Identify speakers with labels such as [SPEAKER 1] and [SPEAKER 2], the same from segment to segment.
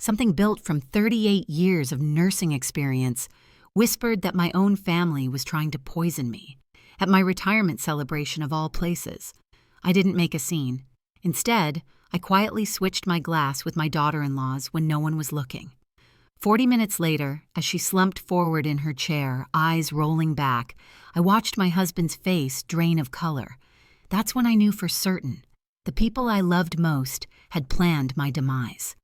[SPEAKER 1] something built from 38 years of nursing experience, whispered that my own family was trying to poison me. At my retirement celebration of all places, I didn't make a scene. Instead, I quietly switched my glass with my daughter-in-law's when no one was looking. 40 minutes later, as she slumped forward in her chair, eyes rolling back, I watched my husband's face drain of color. That's when I knew for certain the people I loved most had planned my demise.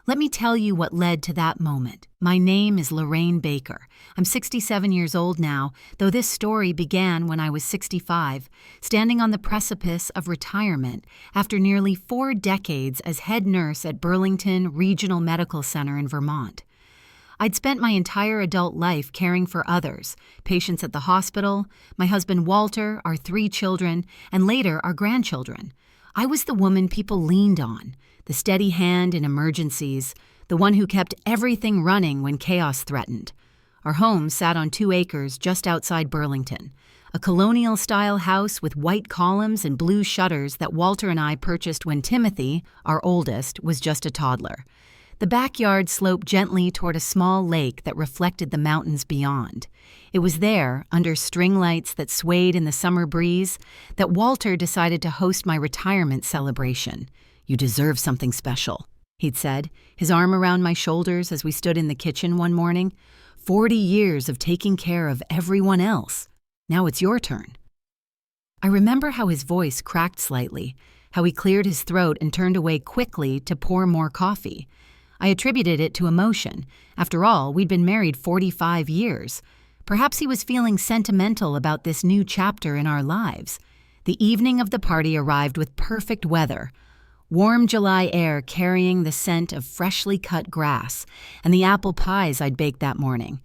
[SPEAKER 1] Let me tell you what led to that moment. My name is Lorraine Baker. I'm 67 years old now, though this story began when I was 65, standing on the precipice of retirement after nearly 4 decades as head nurse at Burlington Regional Medical Center in Vermont. I'd spent my entire adult life caring for others, patients at the hospital, my husband Walter, our 3 children, and later our grandchildren. I was the woman people leaned on, the steady hand in emergencies, the one who kept everything running when chaos threatened. Our home sat on 2 acres just outside Burlington, a colonial-style house with white columns and blue shutters that Walter and I purchased when Timothy, our oldest, was just a toddler. The backyard sloped gently toward a small lake that reflected the mountains beyond. It was there, under string lights that swayed in the summer breeze, that Walter decided to host my retirement celebration. "You deserve something special," he'd said, his arm around my shoulders as we stood in the kitchen one morning. 40 years of taking care of everyone else. Now it's your turn. I remember how his voice cracked slightly, how he cleared his throat and turned away quickly to pour more coffee. I attributed it to emotion. After all, we'd been married 45 years. Perhaps he was feeling sentimental about this new chapter in our lives. The evening of the party arrived with perfect weather. Warm July air carrying the scent of freshly cut grass and the apple pies I'd baked that morning.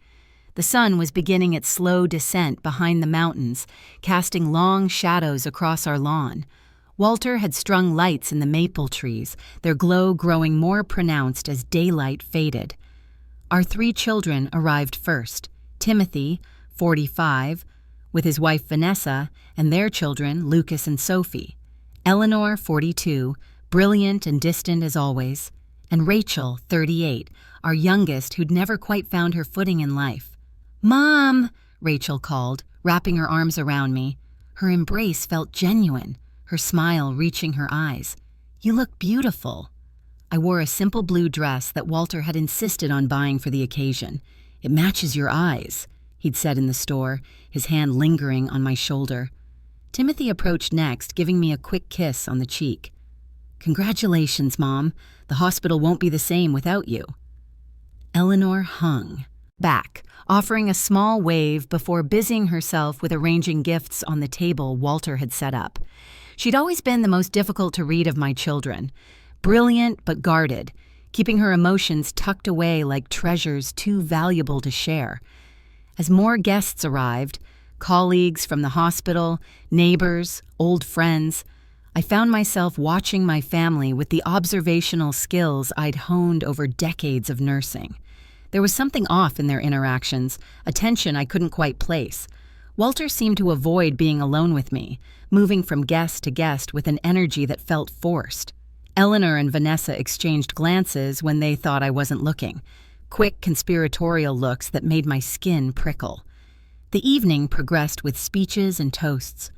[SPEAKER 1] The sun was beginning its slow descent behind the mountains, casting long shadows across our lawn. Walter had strung lights in the maple trees, their glow growing more pronounced as daylight faded. Our 3 children arrived first. Timothy, 45, with his wife Vanessa, and their children, Lucas and Sophie. Eleanor, 42, brilliant and distant as always. And Rachel, 38, our youngest who'd never quite found her footing in life. "Mom," Rachel called, wrapping her arms around me. Her embrace felt genuine, her smile reaching her eyes. "You look beautiful." I wore a simple blue dress that Walter had insisted on buying for the occasion. "It matches your eyes," he'd said in the store, his hand lingering on my shoulder. Timothy approached next, giving me a quick kiss on the cheek. "Congratulations, Mom. The hospital won't be the same without you." Eleanor hung back, offering a small wave before busying herself with arranging gifts on the table Walter had set up. She'd always been the most difficult to read of my children, brilliant but guarded, keeping her emotions tucked away like treasures too valuable to share. As more guests arrived, colleagues from the hospital, neighbors, old friends, I found myself watching my family with the observational skills I'd honed over decades of nursing. There was something off in their interactions, a tension I couldn't quite place. Walter seemed to avoid being alone with me, moving from guest to guest with an energy that felt forced. Eleanor and Vanessa exchanged glances when they thought I wasn't looking, quick conspiratorial looks that made my skin prickle. The evening progressed with speeches and toasts.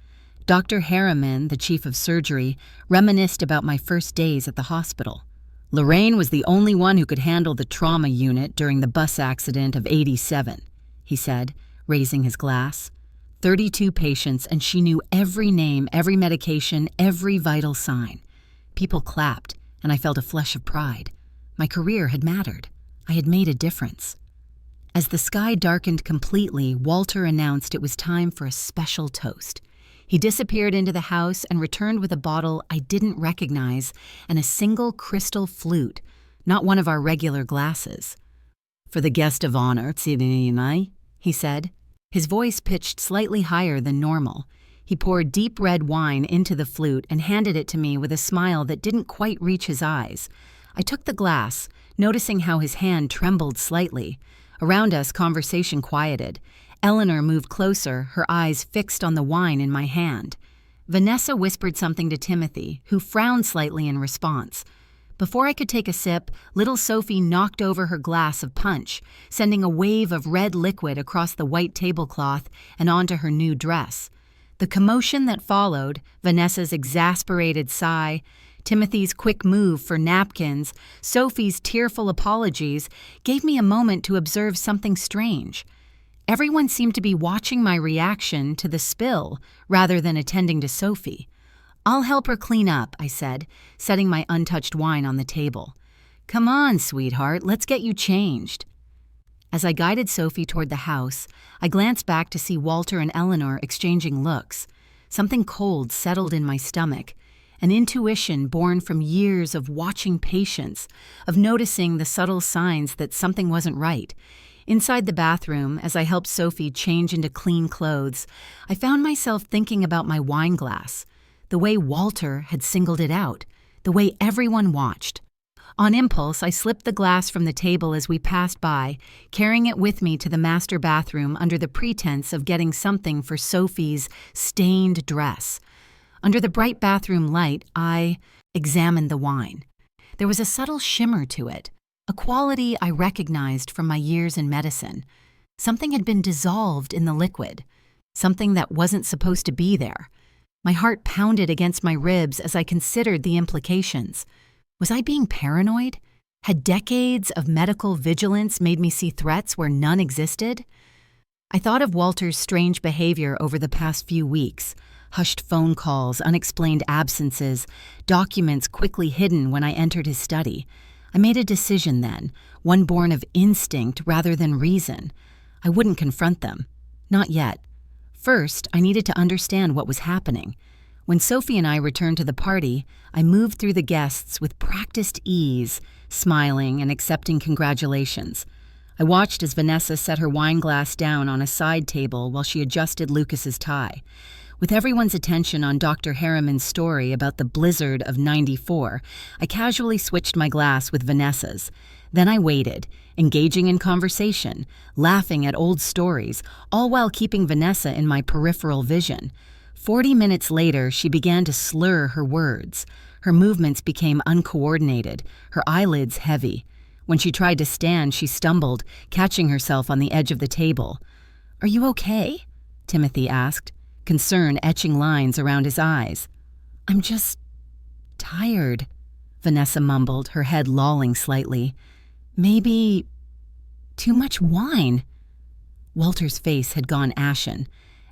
[SPEAKER 1] Dr. Harriman, the chief of surgery, reminisced about my first days at the hospital. "Lorraine was the only one who could handle the trauma unit during the bus accident of '87, he said, raising his glass. 32 patients, and she knew every name, every medication, every vital sign. People clapped, and I felt a flush of pride. My career had mattered. I had made a difference. As the sky darkened completely, Walter announced it was time for a special toast. He disappeared into the house and returned with a bottle I didn't recognize and a single crystal flute, not one of our regular glasses. "For the guest of honor, he said. His voice pitched slightly higher than normal. He poured deep red wine into the flute and handed it to me with a smile that didn't quite reach his eyes. I took the glass, noticing how his hand trembled slightly. Around us, conversation quieted. Eleanor moved closer, her eyes fixed on the wine in my hand. Vanessa whispered something to Timothy, who frowned slightly in response. Before I could take a sip, little Sophie knocked over her glass of punch, sending a wave of red liquid across the white tablecloth and onto her new dress. The commotion that followed, Vanessa's exasperated sigh, Timothy's quick move for napkins, Sophie's tearful apologies, gave me a moment to observe something strange. Everyone seemed to be watching my reaction to the spill rather than attending to Sophie. "I'll help her clean up," I said, setting my untouched wine on the table. "Come on, sweetheart, let's get you changed." As I guided Sophie toward the house, I glanced back to see Walter and Eleanor exchanging looks. Something cold settled in my stomach, an intuition born from years of watching patients, of noticing the subtle signs that something wasn't right. Inside the bathroom, as I helped Sophie change into clean clothes, I found myself thinking about my wine glass, the way Walter had singled it out, the way everyone watched. On impulse, I slipped the glass from the table as we passed by, carrying it with me to the master bathroom under the pretense of getting something for Sophie's stained dress. Under the bright bathroom light, I examined the wine. There was a subtle shimmer to it, a quality I recognized from my years in medicine. Something had been dissolved in the liquid, something that wasn't supposed to be there. My heart pounded against my ribs as I considered the implications. Was I being paranoid? Had decades of medical vigilance made me see threats where none existed? I thought of Walter's strange behavior over the past few weeks. Hushed phone calls, unexplained absences, documents quickly hidden when I entered his study. I made a decision then, one born of instinct rather than reason. I wouldn't confront them. Not yet. First, I needed to understand what was happening. When Sophie and I returned to the party, I moved through the guests with practiced ease, smiling and accepting congratulations. I watched as Vanessa set her wine glass down on a side table while she adjusted Lucas's tie. With everyone's attention on Dr. Harriman's story about the blizzard of '94, I casually switched my glass with Vanessa's. Then I waited, engaging in conversation, laughing at old stories, all while keeping Vanessa in my peripheral vision. 40 minutes later, she began to slur her words. Her movements became uncoordinated, her eyelids heavy. When she tried to stand, she stumbled, catching herself on the edge of the table. "Are you okay?" Timothy asked, concern etching lines around his eyes. "I'm just tired," Vanessa mumbled, her head lolling slightly. "Maybe too much wine." Walter's face had gone ashen.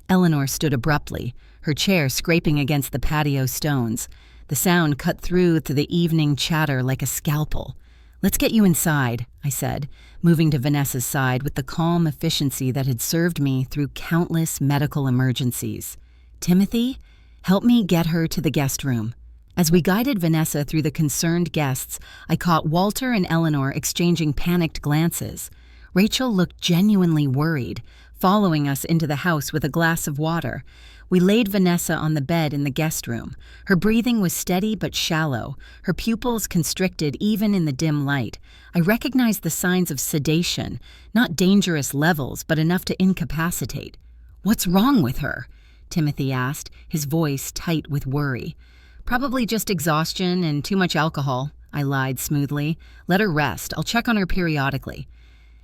[SPEAKER 1] Eleanor stood abruptly, her chair scraping against the patio stones. The sound cut through to the evening chatter like a scalpel. "Let's get you inside," I said, moving to Vanessa's side with the calm efficiency that had served me through countless medical emergencies. "Timothy, help me get her to the guest room." As we guided Vanessa through the concerned guests, I caught Walter and Eleanor exchanging panicked glances. Rachel looked genuinely worried, following us into the house with a glass of water. We laid Vanessa on the bed in the guest room. Her breathing was steady but shallow, her pupils constricted even in the dim light. I recognized the signs of sedation, not dangerous levels, but enough to incapacitate. "What's wrong with her?" Timothy asked, his voice tight with worry. "Probably just exhaustion and too much alcohol," I lied smoothly. "Let her rest. I'll check on her periodically."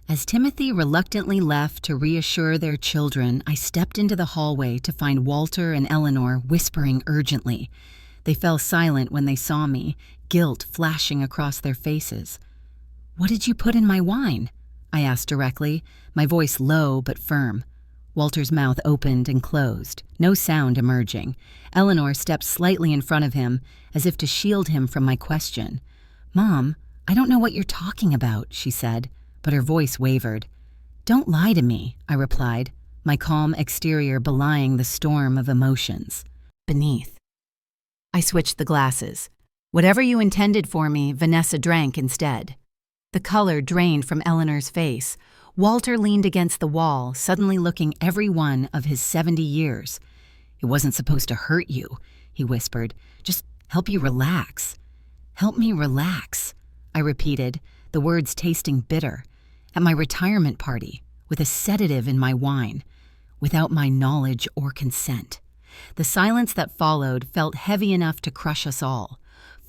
[SPEAKER 1] As Timothy reluctantly left to reassure their children, I stepped into the hallway to find Walter and Eleanor whispering urgently. They fell silent when they saw me, guilt flashing across their faces. "What did you put in my wine?" I asked directly, my voice low but firm. Walter's mouth opened and closed, no sound emerging. Eleanor stepped slightly in front of him, as if to shield him from my question. "Mom, I don't know what you're talking about," she said, but her voice wavered. "Don't lie to me," I replied, my calm exterior belying the storm of emotions beneath. I switched the glasses. Whatever you intended for me, Vanessa drank instead. The color drained from Eleanor's face. Walter leaned against the wall, suddenly looking every one of his 70 years. "It wasn't supposed to hurt you," he whispered. "Just help you relax." "Help me relax," I repeated, the words tasting bitter. At my retirement party, with a sedative in my wine, without my knowledge or consent. The silence that followed felt heavy enough to crush us all.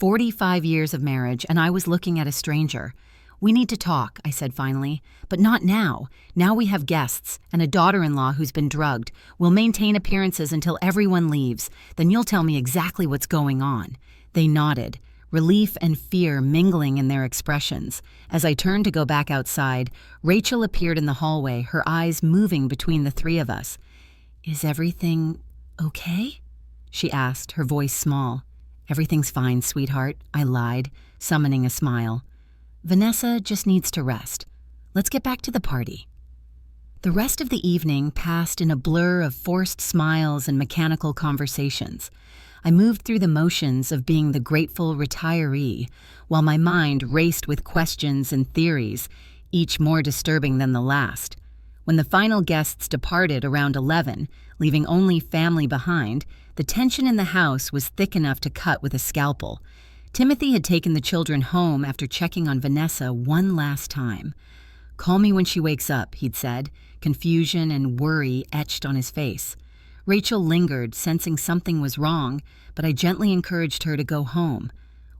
[SPEAKER 1] 45 years of marriage, and I was looking at a stranger. "We need to talk," I said finally. "But not now. Now we have guests, and a daughter-in-law who's been drugged. We'll maintain appearances until everyone leaves. Then you'll tell me exactly what's going on." They nodded, relief and fear mingling in their expressions. As I turned to go back outside, Rachel appeared in the hallway, her eyes moving between the three of us. "Is everything okay?" she asked, her voice small. "Everything's fine, sweetheart," I lied, summoning a smile. "Vanessa just needs to rest. Let's get back to the party." The rest of the evening passed in a blur of forced smiles and mechanical conversations. I moved through the motions of being the grateful retiree, while my mind raced with questions and theories, each more disturbing than the last. When the final guests departed around 11, leaving only family behind, the tension in the house was thick enough to cut with a scalpel. Timothy had taken the children home after checking on Vanessa one last time. "Call me when she wakes up," he'd said, confusion and worry etched on his face. Rachel lingered, sensing something was wrong, but I gently encouraged her to go home.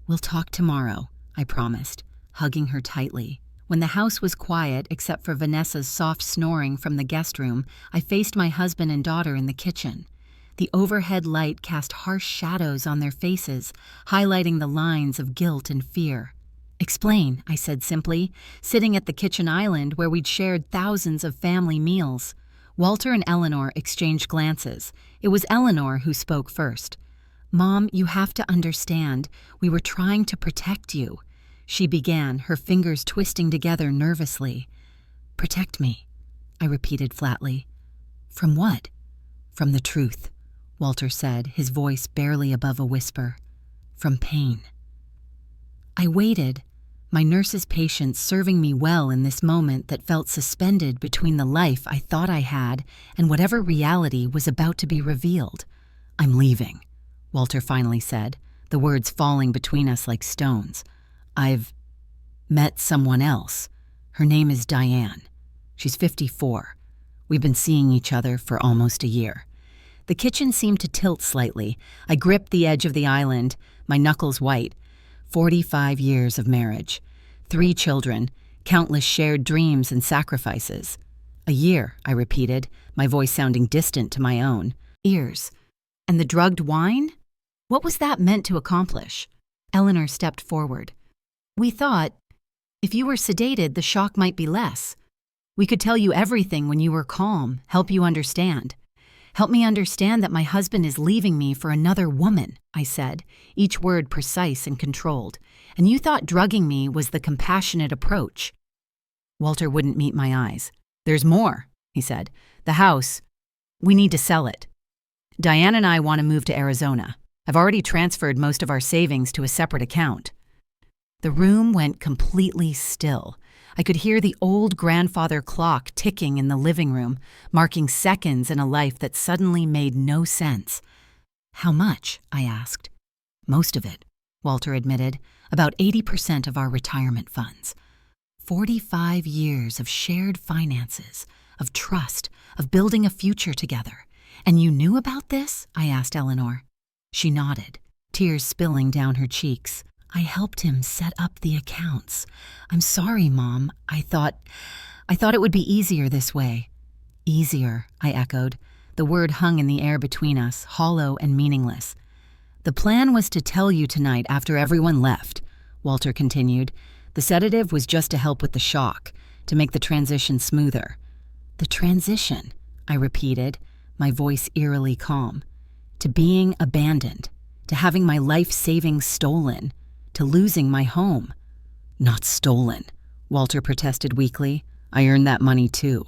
[SPEAKER 1] "We'll talk tomorrow," I promised, hugging her tightly. When the house was quiet, except for Vanessa's soft snoring from the guest room, I faced my husband and daughter in the kitchen. The overhead light cast harsh shadows on their faces, highlighting the lines of guilt and fear. "Explain," I said simply, sitting at the kitchen island where we'd shared thousands of family meals. Walter and Eleanor exchanged glances. It was Eleanor who spoke first. "Mom, you have to understand. We were trying to protect you," she began, her fingers twisting together nervously. "Protect me," I repeated flatly. "From what?" "From the truth," Walter said, his voice barely above a whisper. "From pain." I waited, my nurse's patience serving me well in this moment that felt suspended between the life I thought I had and whatever reality was about to be revealed. "I'm leaving," Walter finally said, the words falling between us like stones. "I've met someone else. Her name is Diane. She's 54. We've been seeing each other for almost a year." The kitchen seemed to tilt slightly. I gripped the edge of the island, my knuckles white. 45 years of marriage. 3 children, countless shared dreams and sacrifices. "A year," I repeated, my voice sounding distant to my own ears. "And the drugged wine? What was that meant to accomplish?" Eleanor stepped forward. "We thought, if you were sedated, the shock might be less. We could tell you everything when you were calm, help you understand." "Help me understand that my husband is leaving me for another woman," I said, each word precise and controlled. "And you thought drugging me was the compassionate approach." Walter wouldn't meet my eyes. "There's more," he said. "The house, we need to sell it. Diane and I want to move to Arizona. I've already transferred most of our savings to a separate account." The room went completely still. I could hear the old grandfather clock ticking in the living room, marking seconds in a life that suddenly made no sense. "How much?" I asked. "Most of it," Walter admitted, "about 80% of our retirement funds. 45 years of shared finances, of trust, of building a future together. And you knew about this?" I asked Eleanor. She nodded, tears spilling down her cheeks. "I helped him set up the accounts. I'm sorry, Mom. I thought it would be easier this way." "Easier," I echoed. The word hung in the air between us, hollow and meaningless. "The plan was to tell you tonight after everyone left," Walter continued. "The sedative was just to help with the shock, to make the transition smoother." "The transition," I repeated, my voice eerily calm. "To being abandoned, to having my life savings stolen, to losing my home." "Not stolen," Walter protested weakly. "I earned that money too."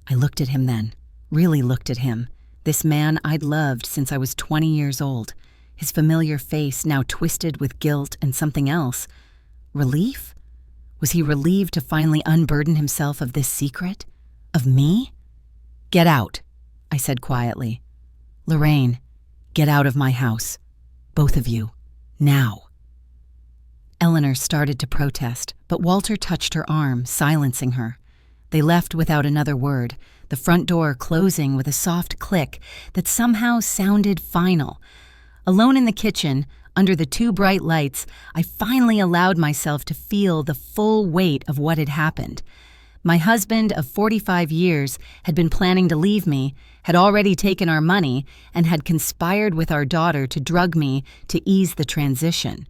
[SPEAKER 1] I looked at him then, really looked at him, this man I'd loved since I was 20 years old, his familiar face now twisted with guilt and something else. Relief? Was he relieved to finally unburden himself of this secret? Of me? "Get out," I said quietly. "Lorraine, get out of my house. Both of you. Now." Eleanor started to protest, but Walter touched her arm, silencing her. They left without another word, the front door closing with a soft click that somehow sounded final. Alone in the kitchen, Under the two bright lights, I finally allowed myself to feel the full weight of what had happened. My husband of 45 years had been planning to leave me, had already taken our money, and had conspired with our daughter to drug me to ease the transition.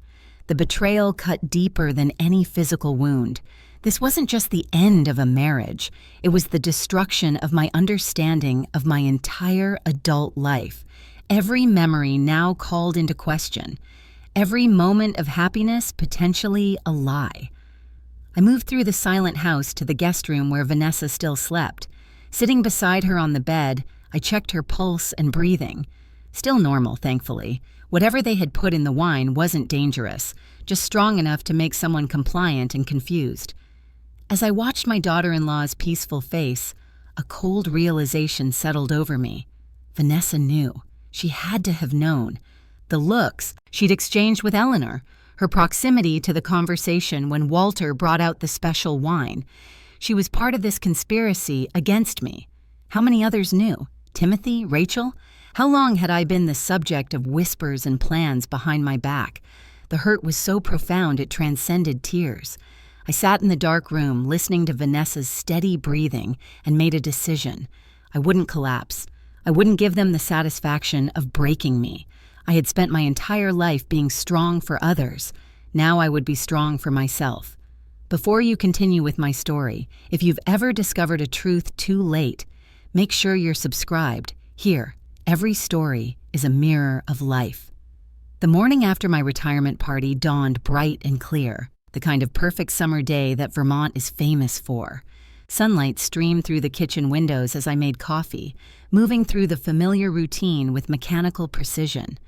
[SPEAKER 1] The betrayal cut deeper than any physical wound. This wasn't just the end of a marriage. It was the destruction of my understanding of my entire adult life. Every memory now called into question. Every moment of happiness potentially a lie. I moved through the silent house to the guest room where Vanessa still slept. Sitting beside her on the bed, I checked her pulse and breathing. Still normal, thankfully. Whatever they had put in the wine wasn't dangerous, just strong enough to make someone compliant and confused. As I watched my daughter-in-law's peaceful face, a cold realization settled over me. Vanessa knew. She had to have known. The looks she'd exchanged with Eleanor, her proximity to the conversation when Walter brought out the special wine. She was part of this conspiracy against me. How many others knew? Timothy? Rachel? How long had I been the subject of whispers and plans behind my back? The hurt was so profound it transcended tears. I sat in the dark room, listening to Vanessa's steady breathing, and made a decision. I wouldn't collapse. I wouldn't give them the satisfaction of breaking me. I had spent my entire life being strong for others. Now I would be strong for myself. Before you continue with my story, if you've ever discovered a truth too late, make sure you're subscribed. Here, every story is a mirror of life. The morning after my retirement party dawned bright and clear, the kind of perfect summer day that Vermont is famous for. Sunlight streamed through the kitchen windows as I made coffee, moving through the familiar routine with mechanical precision.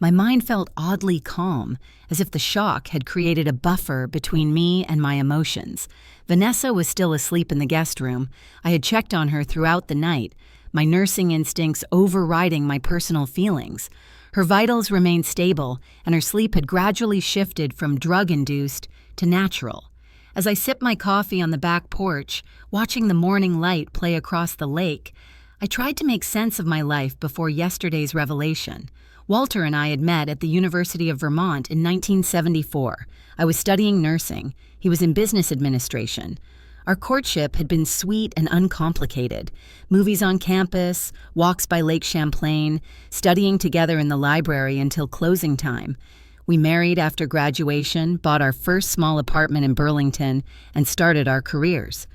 [SPEAKER 1] My mind felt oddly calm, as if the shock had created a buffer between me and my emotions. Vanessa was still asleep in the guest room. I had checked on her throughout the night, my nursing instincts overriding my personal feelings. Her vitals remained stable, and her sleep had gradually shifted from drug-induced to natural. As I sipped my coffee on the back porch, watching the morning light play across the lake, I tried to make sense of my life before yesterday's revelation. Walter and I had met at the University of Vermont in 1974. I was studying nursing. He was in business administration. Our courtship had been sweet and uncomplicated. Movies on campus, walks by Lake Champlain, studying together in the library until closing time. We married after graduation, bought our first small apartment in Burlington, and started our careers.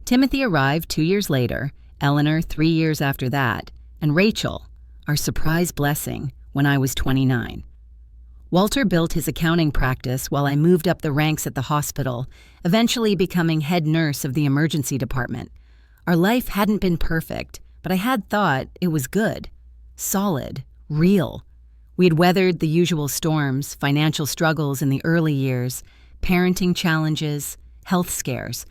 [SPEAKER 1] Timothy arrived 2 years later, Eleanor 3 years after that, and Rachel, our surprise blessing, when I was 29. Walter built his accounting practice while I moved up the ranks at the hospital, eventually becoming head nurse of the emergency department. Our life hadn't been perfect, but I had thought it was good, solid, real. We had weathered the usual storms, financial struggles in the early years, parenting challenges, health scares.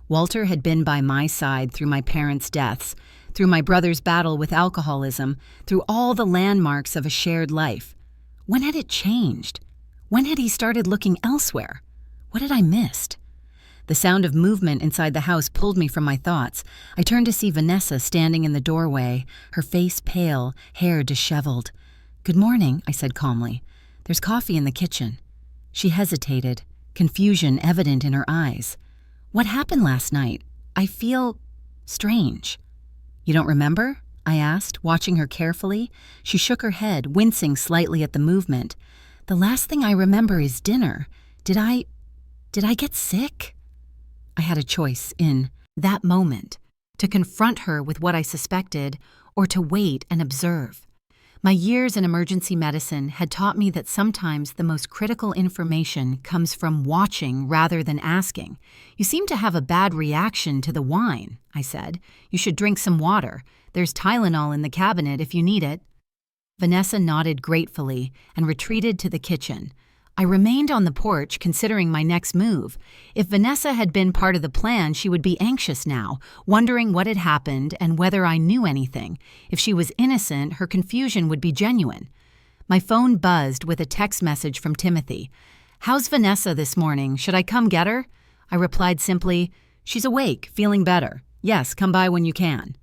[SPEAKER 1] Walter had been by my side through my parents' deaths, through my brother's battle with alcoholism, through all the landmarks of a shared life. When had it changed? When had he started looking elsewhere? What had I missed? The sound of movement inside the house pulled me from my thoughts. I turned to see Vanessa standing in the doorway, her face pale, hair disheveled. "Good morning," I said calmly. "There's coffee in the kitchen." She hesitated, confusion evident in her eyes. "What happened last night? I feel strange." "You don't remember?" I asked, watching her carefully. She shook her head, wincing slightly at the movement. "The last thing I remember is dinner. Did I get sick?" I had a choice in that moment, to confront her with what I suspected or to wait and observe. My years in emergency medicine had taught me that sometimes the most critical information comes from watching rather than asking. "You seem to have a bad reaction to the wine," I said. "You should drink some water. There's Tylenol in the cabinet if you need it." Vanessa nodded gratefully and retreated to the kitchen. I remained on the porch considering my next move. If Vanessa had been part of the plan, she would be anxious now, wondering what had happened and whether I knew anything. If she was innocent, her confusion would be genuine. My phone buzzed with a text message from Timothy. "How's Vanessa this morning? Should I come get her?" I replied simply, "She's awake, feeling better. Yes, come by when you can."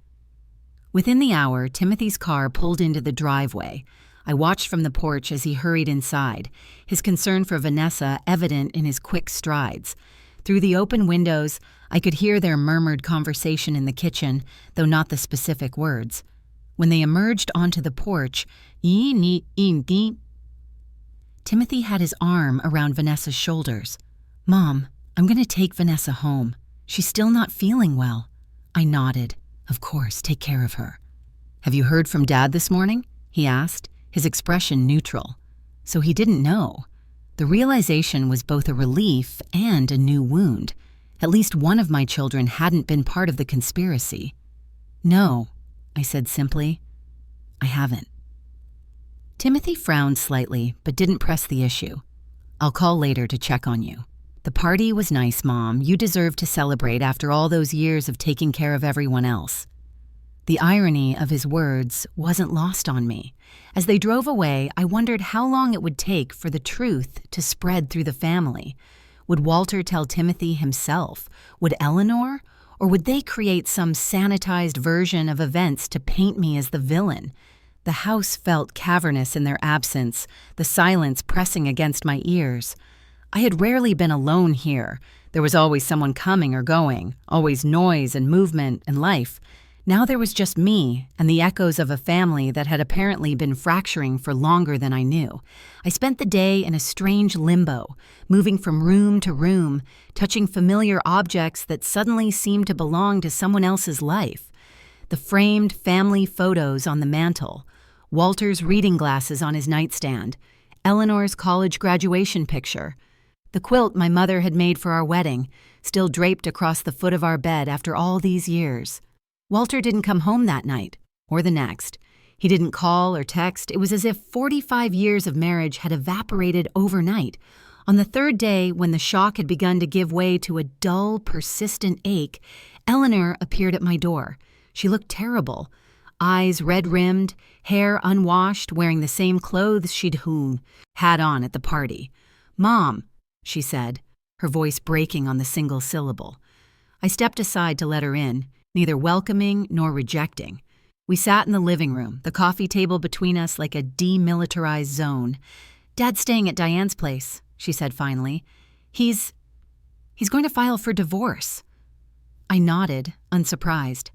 [SPEAKER 1] Within the hour, Timothy's car pulled into the driveway. I watched from the porch as he hurried inside, his concern for Vanessa evident in his quick strides. Through the open windows, I could hear their murmured conversation in the kitchen, though not the specific words. When they emerged onto the porch, Timothy had his arm around Vanessa's shoulders. "Mom, I'm going to take Vanessa home. She's still not feeling well." I nodded. "Of course, take care of her." "Have you heard from Dad this morning?" he asked, his expression neutral. So he didn't know. The realization was both a relief and a new wound. At least one of my children hadn't been part of the conspiracy. "No," I said simply. "I haven't." Timothy frowned slightly, but didn't press the issue. "I'll call later to check on you." "The party was nice, Mom. You deserve to celebrate after all those years of taking care of everyone else." The irony of his words wasn't lost on me. As they drove away, I wondered how long it would take for the truth to spread through the family. Would Walter tell Timothy himself? Would Eleanor? Or would they create some sanitized version of events to paint me as the villain? The house felt cavernous in their absence, the silence pressing against my ears. I had rarely been alone here. There was always someone coming or going, always noise and movement and life. Now there was just me and the echoes of a family that had apparently been fracturing for longer than I knew. I spent the day in a strange limbo, moving from room to room, touching familiar objects that suddenly seemed to belong to someone else's life. The framed family photos on the mantel, Walter's reading glasses on his nightstand, Eleanor's college graduation picture, the quilt my mother had made for our wedding, still draped across the foot of our bed after all these years. Walter didn't come home that night, or the next. He didn't call or text. It was as if 45 years of marriage had evaporated overnight. On the third day, when the shock had begun to give way to a dull, persistent ache, Eleanor appeared at my door. She looked terrible. Eyes red-rimmed, hair unwashed, wearing the same clothes she'd had on at the party. "Mom," she said, her voice breaking on the single syllable. I stepped aside to let her in, neither welcoming nor rejecting. We sat in the living room, the coffee table between us like a demilitarized zone. "Dad's staying at Diane's place," she said finally. He's going to file for divorce." I nodded, unsurprised.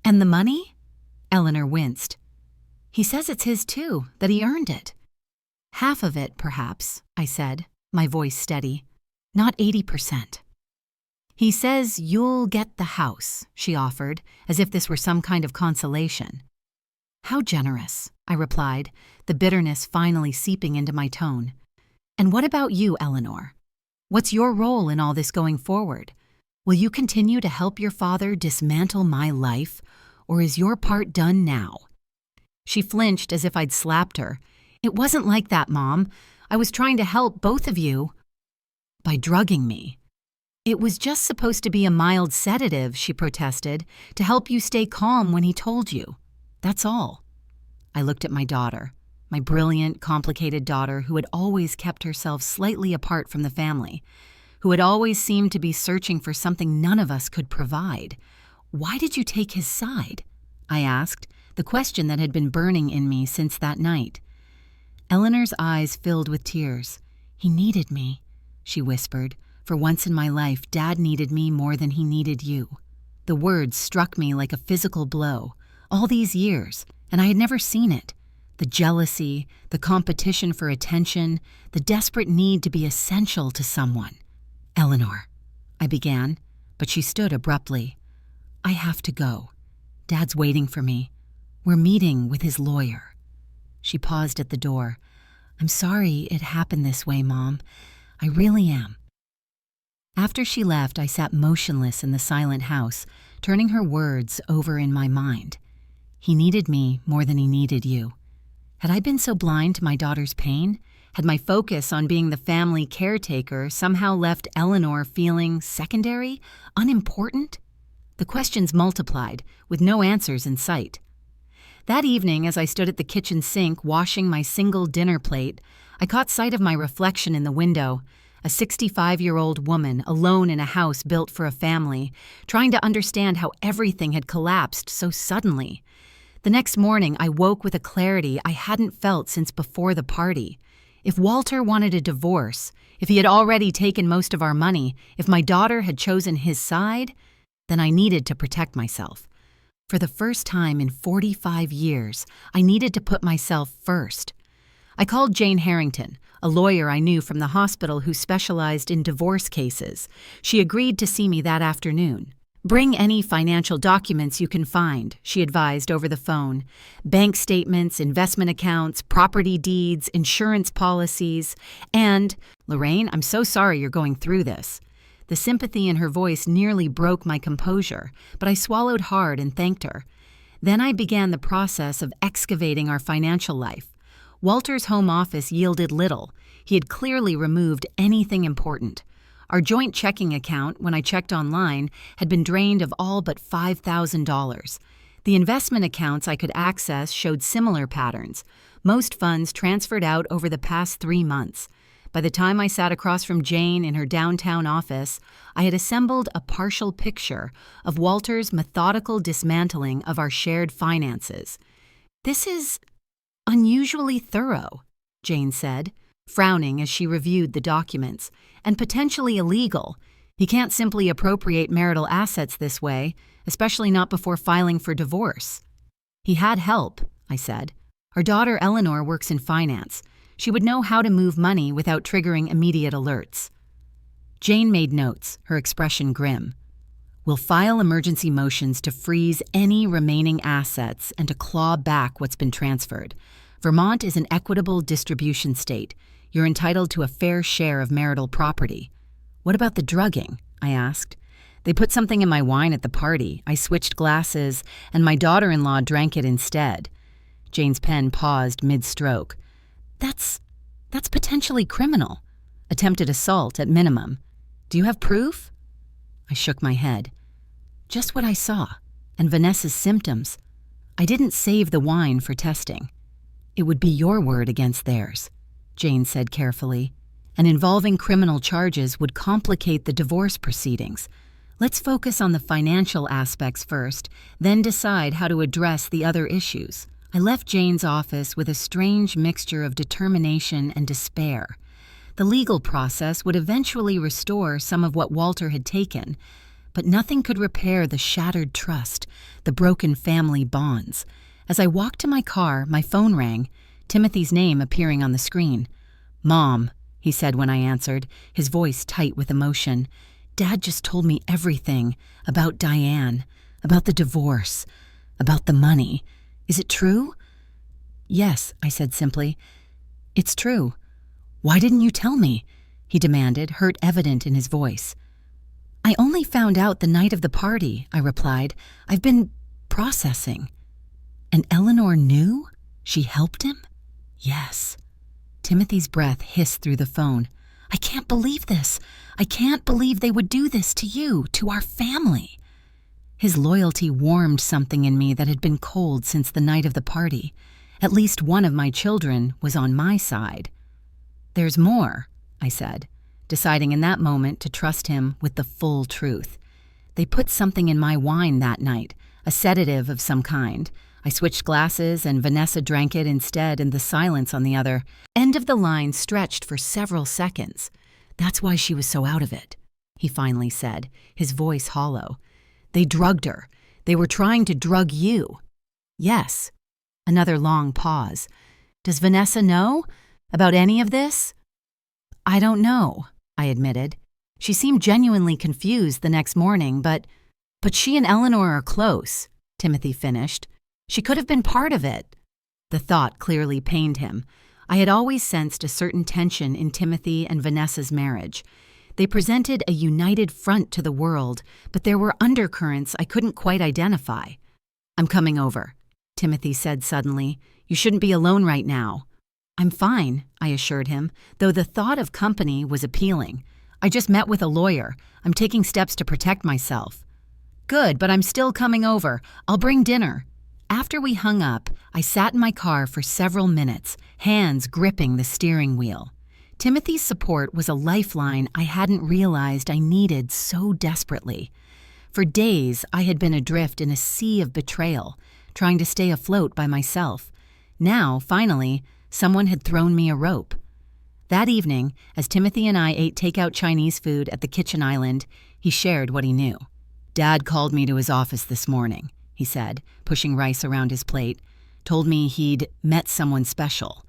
[SPEAKER 1] "And the money?" Eleanor winced. "He says it's his too, that he earned it." "Half of it, perhaps," I said, my voice steady. "Not 80%. "He says you'll get the house," she offered, as if this were some kind of consolation. "How generous," I replied, the bitterness finally seeping into my tone. "And what about you, Eleanor? What's your role in all this going forward? Will you continue to help your father dismantle my life, or is your part done now?" She flinched as if I'd slapped her. "It wasn't like that, Mom. I was trying to help both of you by drugging me." "It was just supposed to be a mild sedative," she protested, "to help you stay calm when he told you. That's all." I looked at my daughter, my brilliant, complicated daughter who had always kept herself slightly apart from the family, who had always seemed to be searching for something none of us could provide. "Why did you take his side?" I asked, the question that had been burning in me since that night. Eleanor's eyes filled with tears. "He needed me," she whispered. "For once in my life, Dad needed me more than he needed you." The words struck me like a physical blow. All these years, and I had never seen it. The jealousy, the competition for attention, the desperate need to be essential to someone. "Eleanor," I began, but she stood abruptly. "I have to go. Dad's waiting for me. We're meeting with his lawyer." She paused at the door. "I'm sorry it happened this way, Mom. I really am." After she left, I sat motionless in the silent house, turning her words over in my mind. He needed me more than he needed you. Had I been so blind to my daughter's pain? Had my focus on being the family caretaker somehow left Eleanor feeling secondary, unimportant? The questions multiplied, with no answers in sight. That evening, as I stood at the kitchen sink washing my single dinner plate, I caught sight of my reflection in the window. A 65-year-old woman alone in a house built for a family, trying to understand how everything had collapsed so suddenly. The next morning, I woke with a clarity I hadn't felt since before the party. If Walter wanted a divorce, if he had already taken most of our money, if my daughter had chosen his side, then I needed to protect myself. For the first time in 45 years, I needed to put myself first. I called Jane Harrington, a lawyer I knew from the hospital who specialized in divorce cases. She agreed to see me that afternoon. "Bring any financial documents you can find," she advised over the phone. "Bank statements, investment accounts, property deeds, insurance policies, and, Lorraine, I'm so sorry you're going through this." The sympathy in her voice nearly broke my composure, but I swallowed hard and thanked her. Then I began the process of excavating our financial life. Walter's home office yielded little. He had clearly removed anything important. Our joint checking account, when I checked online, had been drained of all but $5,000. The investment accounts I could access showed similar patterns. Most funds transferred out over the past 3 months. By the time I sat across from Jane in her downtown office, I had assembled a partial picture of Walter's methodical dismantling of our shared finances. "This is unusually thorough," Jane said, frowning as she reviewed the documents, "and potentially illegal. He can't simply appropriate marital assets this way, especially not before filing for divorce." "He had help," I said. "Our daughter Eleanor works in finance. She would know how to move money without triggering immediate alerts." Jane made notes, her expression grim. "We'll file emergency motions to freeze any remaining assets and to claw back what's been transferred. Vermont is an equitable distribution state. You're entitled to a fair share of marital property." "What about the drugging?" I asked. "They put something in my wine at the party. I switched glasses, and my daughter-in-law drank it instead." Jane's pen paused mid-stroke. That's potentially criminal. Attempted assault at minimum. Do you have proof?" I shook my head. "Just what I saw, and Vanessa's symptoms. I didn't save the wine for testing." "It would be your word against theirs," Jane said carefully, "and involving criminal charges would complicate the divorce proceedings. Let's focus on the financial aspects first, then decide how to address the other issues." I left Jane's office with a strange mixture of determination and despair. The legal process would eventually restore some of what Walter had taken, but nothing could repair the shattered trust, the broken family bonds. As I walked to my car, my phone rang, Timothy's name appearing on the screen. "Mom," he said when I answered, his voice tight with emotion. "Dad just told me everything about Diane, about the divorce, about the money. Is it true?" "Yes," I said simply. "It's true." "Why didn't you tell me?" he demanded, hurt evident in his voice. "I only found out the night of the party," I replied. "I've been processing." "And Eleanor knew? She helped him?" "Yes." Timothy's breath hissed through the phone. "I can't believe this. I can't believe they would do this to you, to our family." His loyalty warmed something in me that had been cold since the night of the party. At least one of my children was on my side. "There's more," I said, deciding in that moment to trust him with the full truth. "They put something in my wine that night, a sedative of some kind. I switched glasses and Vanessa drank it instead, and the silence on the other end of the line stretched for several seconds. That's why she was so out of it," he finally said, his voice hollow. "They drugged her. They were trying to drug you." "Yes." Another long pause. "Does Vanessa know about any of this?" "I don't know," I admitted. "She seemed genuinely confused the next morning, but she and Eleanor are close," Timothy finished. "She could have been part of it." The thought clearly pained him. I had always sensed a certain tension in Timothy and Vanessa's marriage. They presented a united front to the world, but there were undercurrents I couldn't quite identify. "I'm coming over," Timothy said suddenly. "You shouldn't be alone right now." "I'm fine," I assured him, though the thought of company was appealing. "I just met with a lawyer. I'm taking steps to protect myself." "Good, but I'm still coming over. I'll bring dinner." After we hung up, I sat in my car for several minutes, hands gripping the steering wheel. Timothy's support was a lifeline I hadn't realized I needed so desperately. For days, I had been adrift in a sea of betrayal, trying to stay afloat by myself. Now, finally, someone had thrown me a rope. That evening, as Timothy and I ate takeout Chinese food at the kitchen island, he shared what he knew. "Dad called me to his office this morning," he said, pushing rice around his plate. "Told me he'd met someone special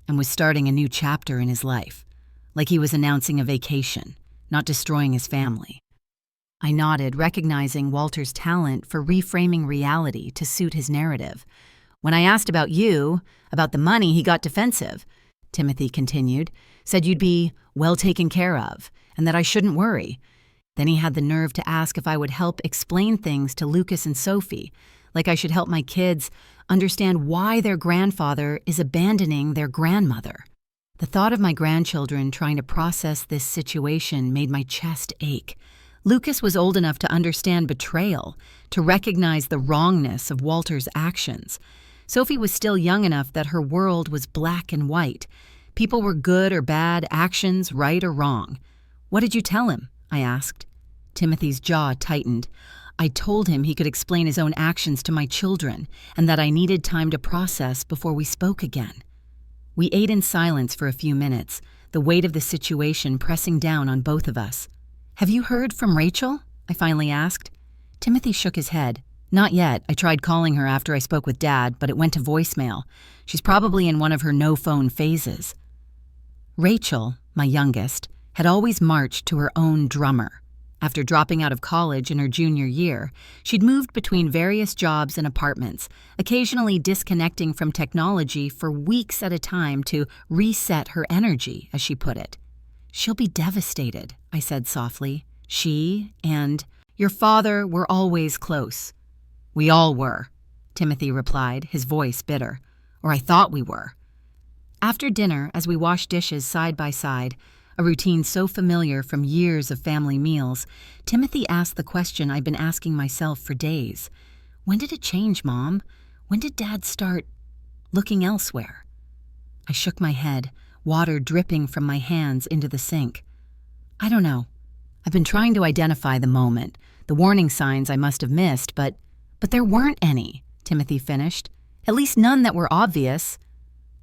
[SPEAKER 1] and was starting a new chapter in his life, like he was announcing a vacation, not destroying his family." I nodded, recognizing Walter's talent for reframing reality to suit his narrative. "When I asked about you, about the money, he got defensive," Timothy continued, "said you'd be well taken care of, and that I shouldn't worry. Then he had the nerve to ask if I would help explain things to Lucas and Sophie, like I should help my kids understand why their grandfather is abandoning their grandmother." The thought of my grandchildren trying to process this situation made my chest ache. Lucas was old enough to understand betrayal, to recognize the wrongness of Walter's actions. Sophie was still young enough that her world was black and white. People were good or bad, actions right or wrong. "What did you tell him?" I asked. Timothy's jaw tightened. "I told him he could explain his own actions to my children, and that I needed time to process before we spoke again." We ate in silence for a few minutes, the weight of the situation pressing down on both of us. "Have you heard from Rachel?" I finally asked. Timothy shook his head. "Not yet. I tried calling her after I spoke with Dad, but it went to voicemail. She's probably in one of her no-phone phases." Rachel, my youngest, had always marched to her own drummer. After dropping out of college in her junior year, she'd moved between various jobs and apartments, occasionally disconnecting from technology for weeks at a time to reset her energy, as she put it. "She'll be devastated," I said softly. "She and your father were always close." "We all were," Timothy replied, his voice bitter. "Or I thought we were." After dinner, as we washed dishes side by side, a routine so familiar from years of family meals, Timothy asked the question I'd been asking myself for days. "When did it change, Mom? When did Dad start looking elsewhere?" I shook my head, water dripping from my hands into the sink. "I don't know. I've been trying to identify the moment, the warning signs I must have missed, but there weren't any," Timothy finished. "At least none that were obvious."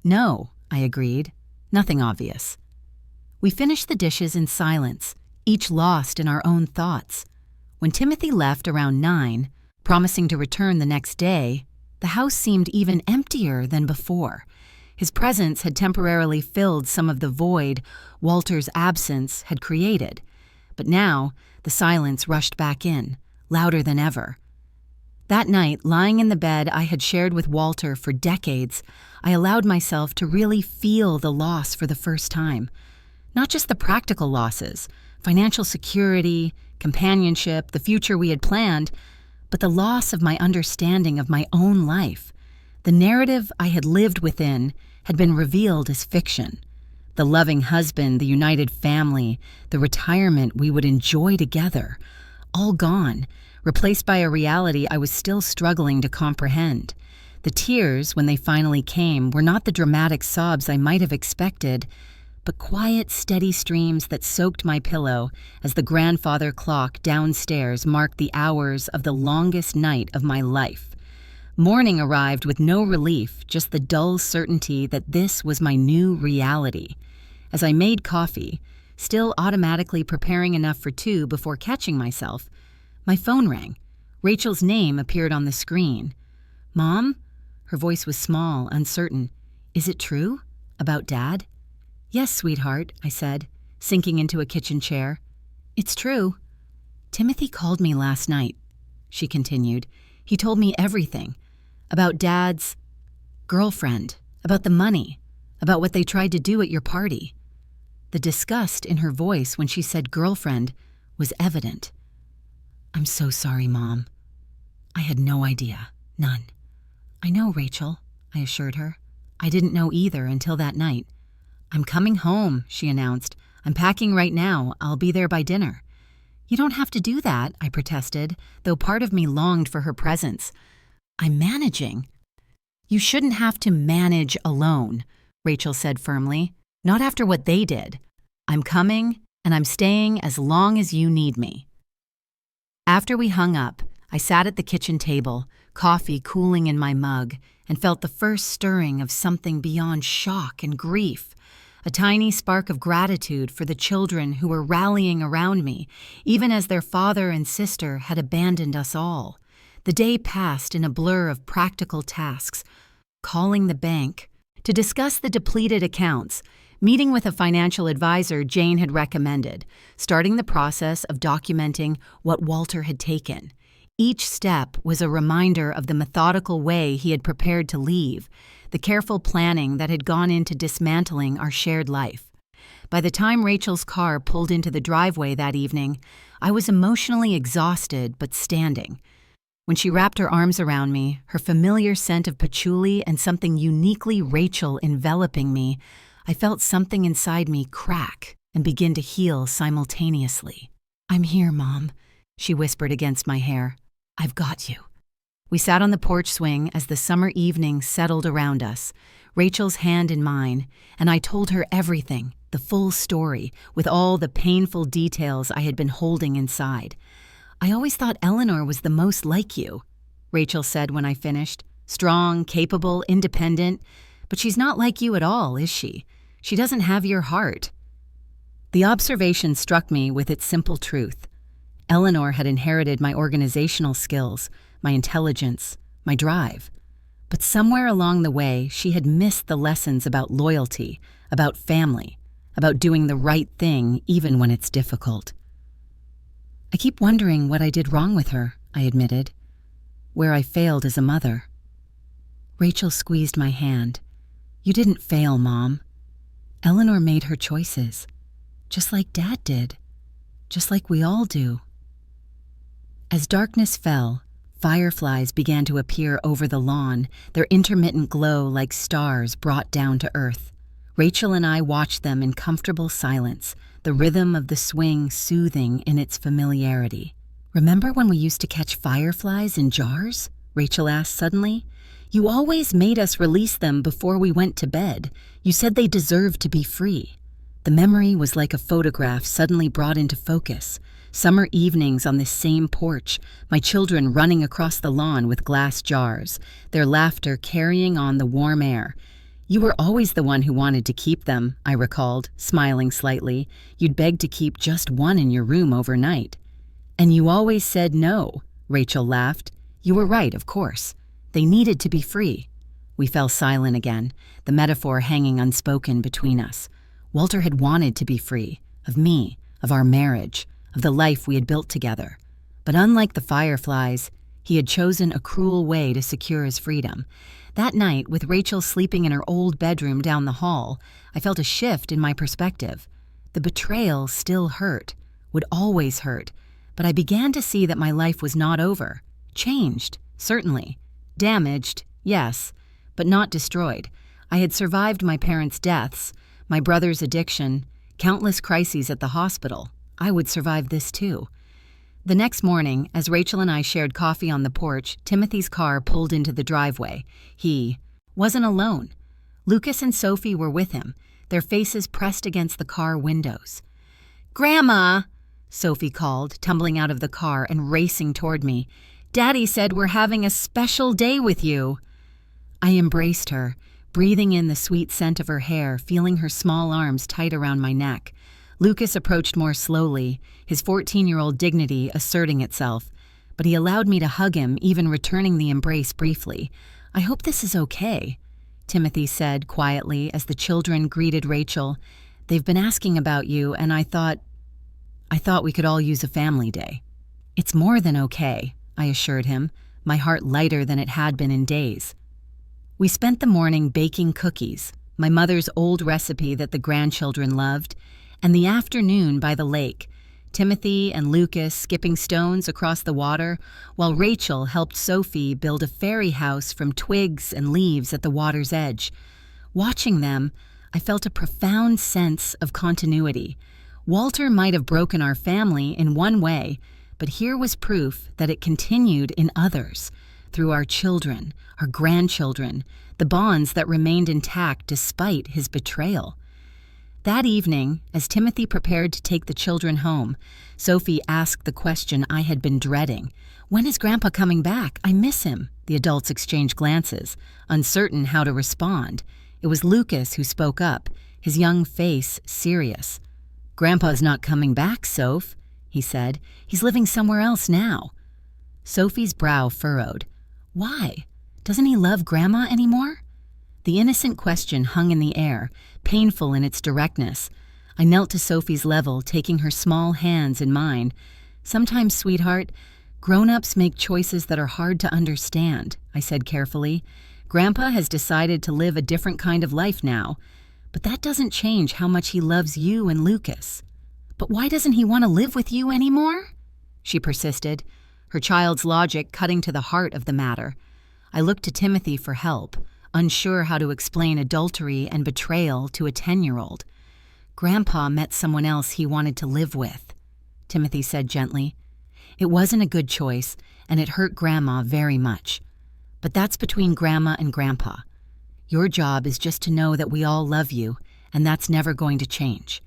[SPEAKER 1] "No," I agreed. "Nothing obvious." We finished the dishes in silence, each lost in our own thoughts. When Timothy left around 9, promising to return the next day, the house seemed even emptier than before. His presence had temporarily filled some of the void Walter's absence had created. But now, the silence rushed back in, louder than ever. That night, lying in the bed I had shared with Walter for decades, I allowed myself to really feel the loss for the first time. Not just the practical losses, financial security, companionship, the future we had planned, but the loss of my understanding of my own life. The narrative I had lived within had been revealed as fiction. The loving husband, the united family, the retirement we would enjoy together, all gone, replaced by a reality I was still struggling to comprehend. The tears, when they finally came, were not the dramatic sobs I might have expected, but quiet, steady streams that soaked my pillow as the grandfather clock downstairs marked the hours of the longest night of my life. Morning arrived with no relief, just the dull certainty that this was my new reality. As I made coffee, still automatically preparing enough for 2 before catching myself, my phone rang. Rachel's name appeared on the screen. "Mom?" Her voice was small, uncertain. "Is it true? About Dad?" "Yes, sweetheart," I said, sinking into a kitchen chair. "It's true." "Timothy called me last night," she continued. "He told me everything. About Dad's girlfriend, about the money, about what they tried to do at your party." The disgust in her voice when she said girlfriend was evident. "I'm so sorry, Mom. I had no idea. None." "I know, Rachel," I assured her. "I didn't know either until that night." "I'm coming home," she announced. "I'm packing right now. I'll be there by dinner." "You don't have to do that," I protested, though part of me longed for her presence. "I'm managing." "You shouldn't have to manage alone," Rachel said firmly. "Not after what they did. I'm coming, and I'm staying as long as you need me." After we hung up, I sat at the kitchen table, coffee cooling in my mug, and felt the first stirring of something beyond shock and grief. A tiny spark of gratitude for the children who were rallying around me, even as their father and sister had abandoned us all. The day passed in a blur of practical tasks: calling the bank to discuss the depleted accounts, meeting with a financial advisor Jane had recommended, starting the process of documenting what Walter had taken. Each step was a reminder of the methodical way he had prepared to leave, the careful planning that had gone into dismantling our shared life. By the time Rachel's car pulled into the driveway that evening, I was emotionally exhausted but standing. When she wrapped her arms around me, her familiar scent of patchouli and something uniquely Rachel enveloping me, I felt something inside me crack and begin to heal simultaneously. "I'm here, Mom," she whispered against my hair. "I've got you." We sat on the porch swing as the summer evening settled around us, Rachel's hand in mine, and I told her everything, the full story, with all the painful details I had been holding inside. "I always thought Eleanor was the most like you," Rachel said when I finished. "Strong, capable, independent, but she's not like you at all, is she? She doesn't have your heart." The observation struck me with its simple truth. Eleanor had inherited my organizational skills, my intelligence, my drive. But somewhere along the way, she had missed the lessons about loyalty, about family, about doing the right thing even when it's difficult. "I keep wondering what I did wrong with her," I admitted, "where I failed as a mother." Rachel squeezed my hand. "You didn't fail, Mom. Eleanor made her choices, just like Dad did, just like we all do." As darkness fell, fireflies began to appear over the lawn, their intermittent glow like stars brought down to earth. Rachel and I watched them in comfortable silence, the rhythm of the swing soothing in its familiarity. "Remember when we used to catch fireflies in jars?" Rachel asked suddenly. "You always made us release them before we went to bed. You said they deserved to be free." The memory was like a photograph suddenly brought into focus. Summer evenings on this same porch, my children running across the lawn with glass jars, their laughter carrying on the warm air. "You were always the one who wanted to keep them," I recalled, smiling slightly. "You'd beg to keep just one in your room overnight." "And you always said no," Rachel laughed. "You were right, of course. They needed to be free." We fell silent again, the metaphor hanging unspoken between us. Walter had wanted to be free, of me, of our marriage, of the life we had built together. But unlike the fireflies, he had chosen a cruel way to secure his freedom. That night, with Rachel sleeping in her old bedroom down the hall, I felt a shift in my perspective. The betrayal still hurt, would always hurt, but I began to see that my life was not over. Changed, certainly. Damaged, yes, but not destroyed. I had survived my parents' deaths, my brother's addiction, countless crises at the hospital. I would survive this too. The next morning, as Rachel and I shared coffee on the porch, Timothy's car pulled into the driveway. He wasn't alone. Lucas and Sophie were with him, their faces pressed against the car windows. "Grandma," Sophie called, tumbling out of the car and racing toward me. "Daddy said we're having a special day with you." I embraced her, breathing in the sweet scent of her hair, feeling her small arms tight around my neck. Lucas approached more slowly, his 14-year-old dignity asserting itself, but he allowed me to hug him, even returning the embrace briefly. "I hope this is okay," Timothy said quietly as the children greeted Rachel. "They've been asking about you, and I thought we could all use a family day." "It's more than okay," I assured him, my heart lighter than it had been in days. We spent the morning baking cookies, my mother's old recipe that the grandchildren loved, and the afternoon by the lake, Timothy and Lucas skipping stones across the water, while Rachel helped Sophie build a fairy house from twigs and leaves at the water's edge. Watching them, I felt a profound sense of continuity. Walter might have broken our family in one way, but here was proof that it continued in others, through our children, our grandchildren, the bonds that remained intact despite his betrayal. That evening, as Timothy prepared to take the children home, Sophie asked the question I had been dreading. "When is Grandpa coming back? I miss him." The adults exchanged glances, uncertain how to respond. It was Lucas who spoke up, his young face serious. "Grandpa's not coming back, Soph," he said. "He's living somewhere else now." Sophie's brow furrowed. "Why? Doesn't he love Grandma anymore?" The innocent question hung in the air, painful in its directness. I knelt to Sophie's level, taking her small hands in mine. "Sometimes, sweetheart, grown-ups make choices that are hard to understand," I said carefully. "Grandpa has decided to live a different kind of life now, but that doesn't change how much he loves you and Lucas." "But why doesn't he want to live with you anymore?" she persisted, her child's logic cutting to the heart of the matter. I looked to Timothy for help, unsure how to explain adultery and betrayal to a 10-year-old. "Grandpa met someone else he wanted to live with," Timothy said gently. "It wasn't a good choice, and it hurt Grandma very much. But that's between Grandma and Grandpa. Your job is just to know that we all love you, and that's never going to change."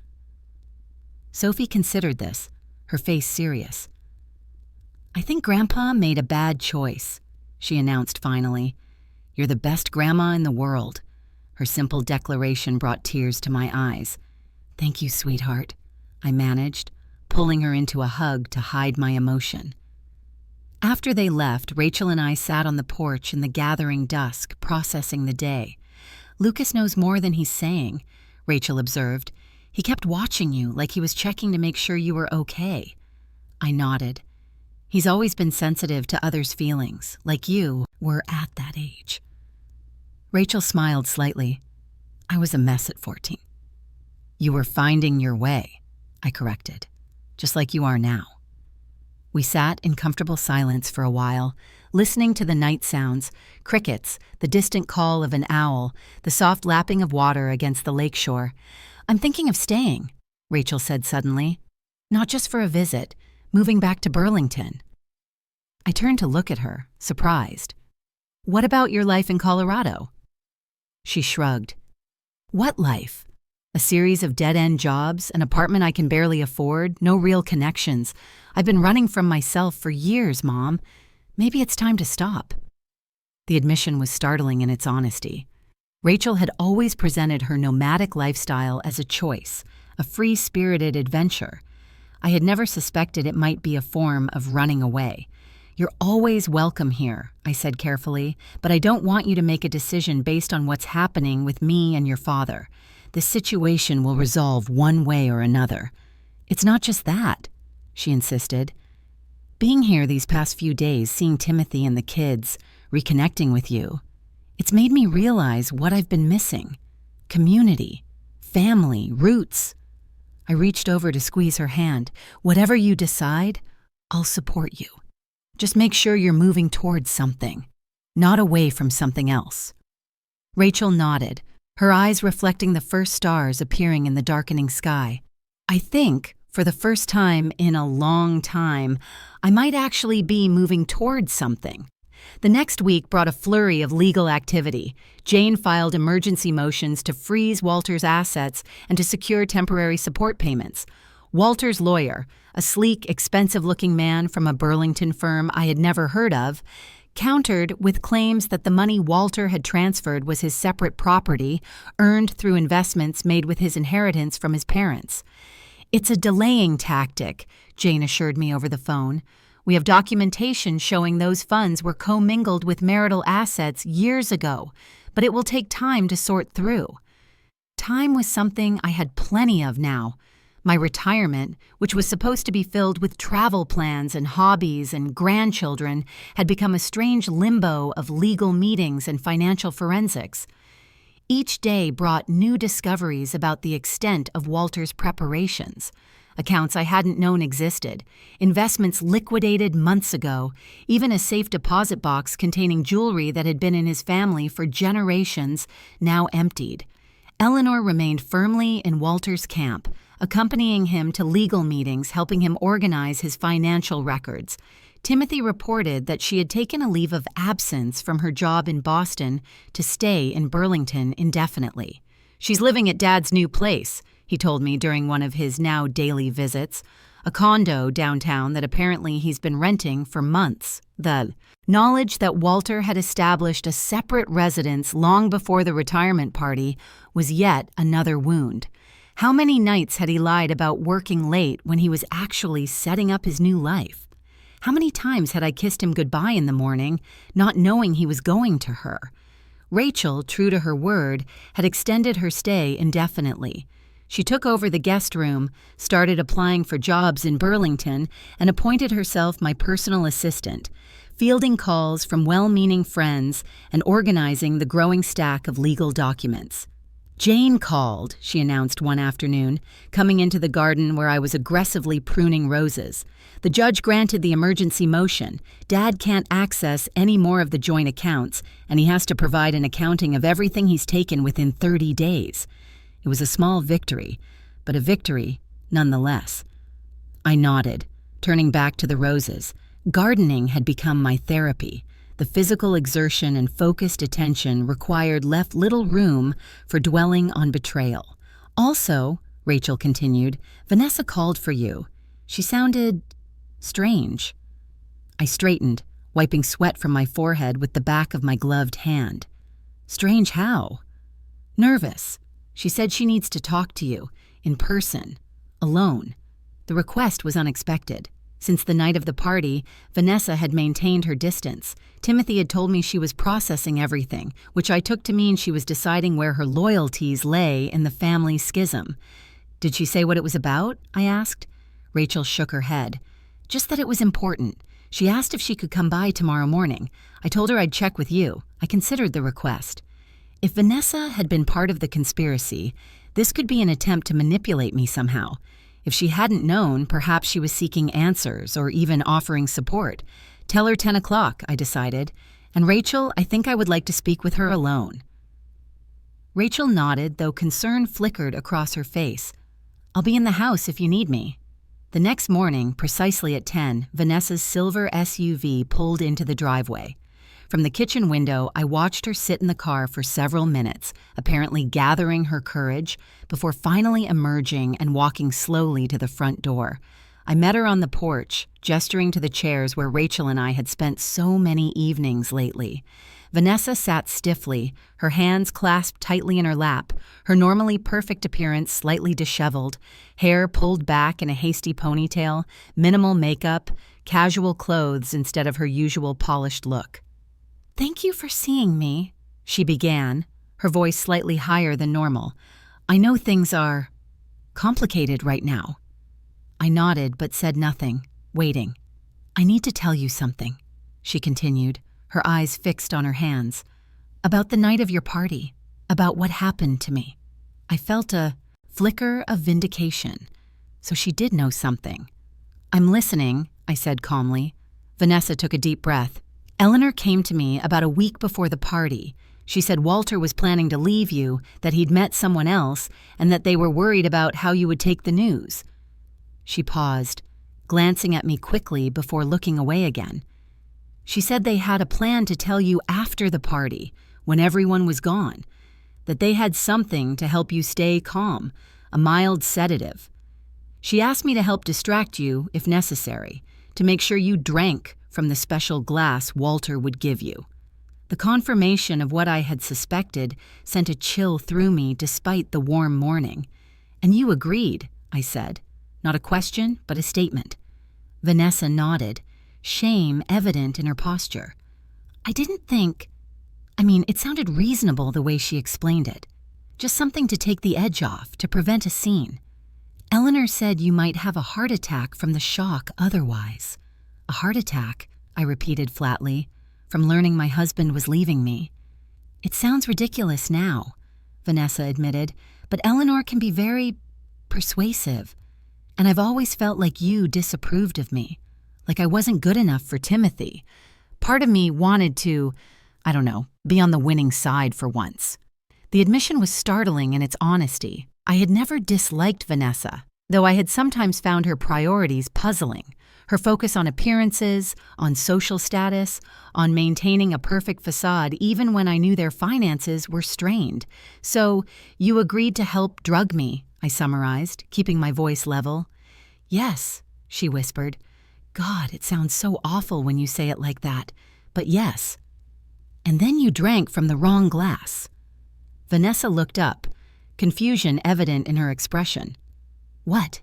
[SPEAKER 1] Sophie considered this, her face serious. "I think Grandpa made a bad choice," she announced finally. "You're the best grandma in the world." Her simple declaration brought tears to my eyes. "Thank you, sweetheart," I managed, pulling her into a hug to hide my emotion. After they left, Rachel and I sat on the porch in the gathering dusk, processing the day. "Lucas knows more than he's saying," Rachel observed. "He kept watching you like he was checking to make sure you were okay." I nodded. "He's always been sensitive to others' feelings, like you were at that age." Rachel smiled slightly. "I was a mess at 14. "You were finding your way," I corrected, "just like you are now." We sat in comfortable silence for a while, listening to the night sounds, crickets, the distant call of an owl, the soft lapping of water against the lakeshore. "I'm thinking of staying," Rachel said suddenly. "Not just for a visit, moving back to Burlington." I turned to look at her, surprised. "What about your life in Colorado?" She shrugged. "What life? A series of dead-end jobs, an apartment I can barely afford, no real connections. I've been running from myself for years, Mom. Maybe it's time to stop." The admission was startling in its honesty. Rachel had always presented her nomadic lifestyle as a choice, a free-spirited adventure. I had never suspected it might be a form of running away. "You're always welcome here," I said carefully, "but I don't want you to make a decision based on what's happening with me and your father. This situation will resolve one way or another." "It's not just that," she insisted. "Being here these past few days, seeing Timothy and the kids, reconnecting with you, it's made me realize what I've been missing. Community, family, roots." I reached over to squeeze her hand. "Whatever you decide, I'll support you. Just make sure you're moving towards something, not away from something else." Rachel nodded, her eyes reflecting the first stars appearing in the darkening sky. "I think, for the first time in a long time, I might actually be moving towards something." The next week brought a flurry of legal activity. Jane filed emergency motions to freeze Walter's assets and to secure temporary support payments. Walter's lawyer, a sleek, expensive-looking man from a Burlington firm I had never heard of, countered with claims that the money Walter had transferred was his separate property, earned through investments made with his inheritance from his parents. "It's a delaying tactic," Jane assured me over the phone. "We have documentation showing those funds were commingled with marital assets years ago, but it will take time to sort through." Time was something I had plenty of now. My retirement, which was supposed to be filled with travel plans and hobbies and grandchildren, had become a strange limbo of legal meetings and financial forensics. Each day brought new discoveries about the extent of Walter's preparations. Accounts I hadn't known existed, investments liquidated months ago, even a safe deposit box containing jewelry that had been in his family for generations, now emptied. Eleanor remained firmly in Walter's camp, accompanying him to legal meetings, helping him organize his financial records. Timothy reported that she had taken a leave of absence from her job in Boston to stay in Burlington indefinitely. "She's living at Dad's new place," he told me during one of his now daily visits, a condo downtown that apparently he's been renting for months. The knowledge that Walter had established a separate residence long before the retirement party was yet another wound. How many nights had he lied about working late when he was actually setting up his new life? How many times had I kissed him goodbye in the morning, not knowing he was going to her? Rachel, true to her word, had extended her stay indefinitely. She took over the guest room, started applying for jobs in Burlington, and appointed herself my personal assistant, fielding calls from well-meaning friends and organizing the growing stack of legal documents. "Jane called," she announced one afternoon, coming into the garden where I was aggressively pruning roses. "The judge granted the emergency motion. Dad can't access any more of the joint accounts, and he has to provide an accounting of everything he's taken within 30 days. It was a small victory, but a victory nonetheless. I nodded, turning back to the roses. Gardening had become my therapy. The physical exertion and focused attention required left little room for dwelling on betrayal. "Also," Rachel continued, "Vanessa called for you. She sounded strange." I straightened, wiping sweat from my forehead with the back of my gloved hand. "Strange how?" "Nervous. She said she needs to talk to you, in person, alone." The request was unexpected. Since the night of the party, Vanessa had maintained her distance. Timothy had told me she was processing everything, which I took to mean she was deciding where her loyalties lay in the family schism. "Did she say what it was about?" I asked. Rachel shook her head. "Just that it was important. She asked if she could come by tomorrow morning. I told her I'd check with you. I considered the request." If Vanessa had been part of the conspiracy, this could be an attempt to manipulate me somehow. If she hadn't known, perhaps she was seeking answers or even offering support. "Tell her 10 o'clock, I decided. "And Rachel, I think I would like to speak with her alone." Rachel nodded, though concern flickered across her face. "I'll be in the house if you need me." The next morning, precisely at 10, Vanessa's silver SUV pulled into the driveway. From the kitchen window, I watched her sit in the car for several minutes, apparently gathering her courage, before finally emerging and walking slowly to the front door. I met her on the porch, gesturing to the chairs where Rachel and I had spent so many evenings lately. Vanessa sat stiffly, her hands clasped tightly in her lap, her normally perfect appearance slightly disheveled, hair pulled back in a hasty ponytail, minimal makeup, casual clothes instead of her usual polished look. "Thank you for seeing me," she began, her voice slightly higher than normal. "I know things are complicated right now." I nodded but said nothing, waiting. "I need to tell you something," she continued, her eyes fixed on her hands. "About the night of your party, about what happened to me." I felt a flicker of vindication. So she did know something. "I'm listening," I said calmly. Vanessa took a deep breath. "Eleanor came to me about a week before the party. She said Walter was planning to leave you, that he'd met someone else, and that they were worried about how you would take the news." She paused, glancing at me quickly before looking away again. "She said they had a plan to tell you after the party, when everyone was gone, that they had something to help you stay calm, a mild sedative. She asked me to help distract you, if necessary, to make sure you drank from the special glass Walter would give you." The confirmation of what I had suspected sent a chill through me despite the warm morning. "And you agreed," I said. Not a question, but a statement. Vanessa nodded, shame evident in her posture. It sounded reasonable the way she explained it. Just something to take the edge off, to prevent a scene. "Eleanor said you might have a heart attack from the shock otherwise." "A heart attack," I repeated flatly, "from learning my husband was leaving me." "It sounds ridiculous now," Vanessa admitted, "but Eleanor can be very persuasive. And I've always felt like you disapproved of me, like I wasn't good enough for Timothy. Part of me wanted to, be on the winning side for once." The admission was startling in its honesty. I had never disliked Vanessa, though I had sometimes found her priorities puzzling. Her focus on appearances, on social status, on maintaining a perfect facade even when I knew their finances were strained. "So, you agreed to help drug me," I summarized, keeping my voice level. Yes, she whispered. God, it sounds so awful when you say it like that, but yes. And then you drank from the wrong glass. Vanessa looked up, confusion evident in her expression. What?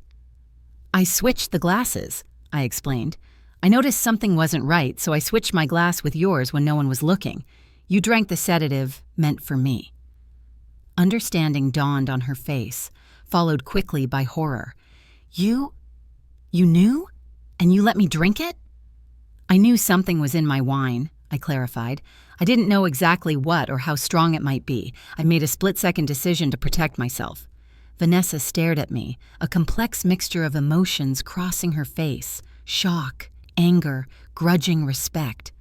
[SPEAKER 1] I switched the glasses, I explained. I noticed something wasn't right, so I switched my glass with yours when no one was looking. You drank the sedative meant for me. Understanding dawned on her face, followed quickly by horror. You knew? And you let me drink it? I knew something was in my wine, I clarified. I didn't know exactly what or how strong it might be. I made a split-second decision to protect myself. Vanessa stared at me, a complex mixture of emotions crossing her face: shock, anger, grudging respect.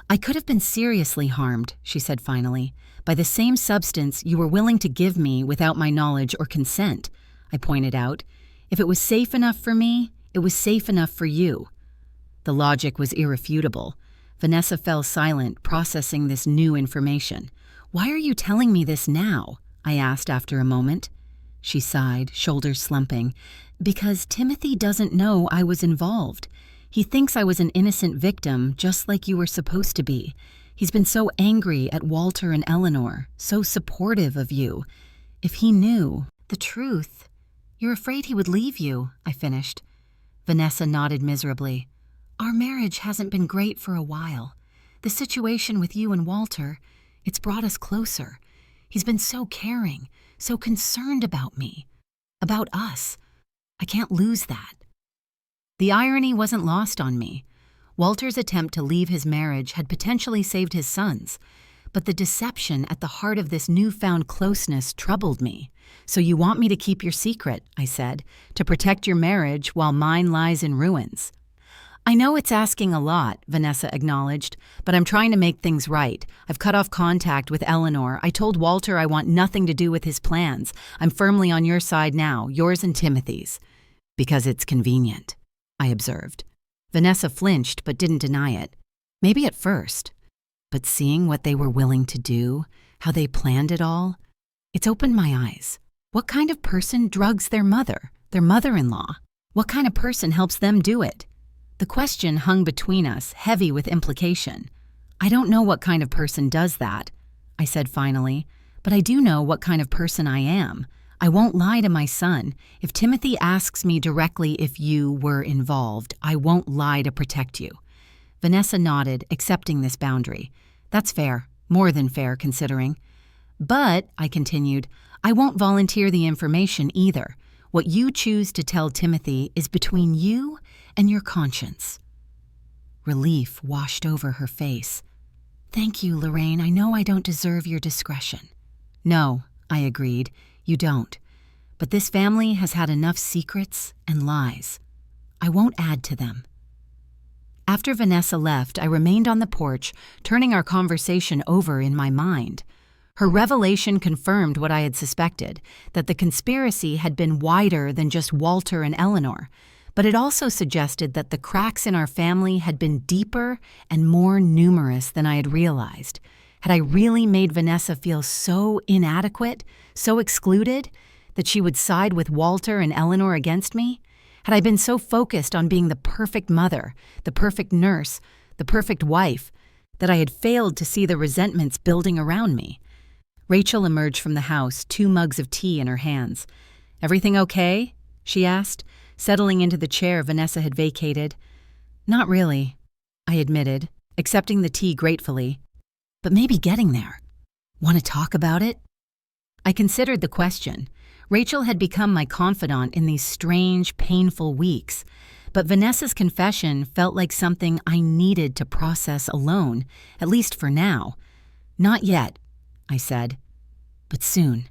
[SPEAKER 1] I could have been seriously harmed, she said finally, by the same substance you were willing to give me without my knowledge or consent, I pointed out. If it was safe enough for me, it was safe enough for you. The logic was irrefutable. Vanessa fell silent, processing this new information. Why are you telling me this now? I asked after a moment. She sighed, shoulders slumping. Because Timothy doesn't know I was involved. He thinks I was an innocent victim, just like you were supposed to be. He's been so angry at Walter and Eleanor, so supportive of you. If he knew the truth, you're afraid he would leave you, I finished. Vanessa nodded miserably. Our marriage hasn't been great for a while. The situation with you and Walter, it's brought us closer. He's been so caring, so concerned about me, about us. I can't lose that. The irony wasn't lost on me. Walter's attempt to leave his marriage had potentially saved his sons, but the deception at the heart of this newfound closeness troubled me. So you want me to keep your secret, I said, to protect your marriage while mine lies in ruins. I know it's asking a lot, Vanessa acknowledged, but I'm trying to make things right. I've cut off contact with Eleanor. I told Walter I want nothing to do with his plans. I'm firmly on your side now, yours and Timothy's. Because it's convenient, I observed. Vanessa flinched but didn't deny it. Maybe at first. But seeing what they were willing to do, how they planned it all, it's opened my eyes. What kind of person drugs their mother-in-law? What kind of person helps them do it? The question hung between us, heavy with implication. I don't know what kind of person does that, I said finally, but I do know what kind of person I am. I won't lie to my son. If Timothy asks me directly if you were involved, I won't lie to protect you. Vanessa nodded, accepting this boundary. That's fair, more than fair considering. But, I continued, I won't volunteer the information either. What you choose to tell Timothy is between you and your conscience. Relief washed over her face. Thank you, Lorraine. I know I don't deserve your discretion. No, I agreed, you don't. But this family has had enough secrets and lies. I won't add to them. After Vanessa left, I remained on the porch, turning our conversation over in my mind. Her revelation confirmed what I had suspected, that the conspiracy had been wider than just Walter and Eleanor, but it also suggested that the cracks in our family had been deeper and more numerous than I had realized. Had I really made Vanessa feel so inadequate, so excluded, that she would side with Walter and Eleanor against me? Had I been so focused on being the perfect mother, the perfect nurse, the perfect wife, that I had failed to see the resentments building around me? Rachel emerged from the house, 2 mugs of tea in her hands. Everything okay? She asked, settling into the chair Vanessa had vacated. Not really, I admitted, accepting the tea gratefully. But maybe getting there. Want to talk about it? I considered the question. Rachel had become my confidant in these strange, painful weeks, but Vanessa's confession felt like something I needed to process alone, at least for now. Not yet, I said, but soon.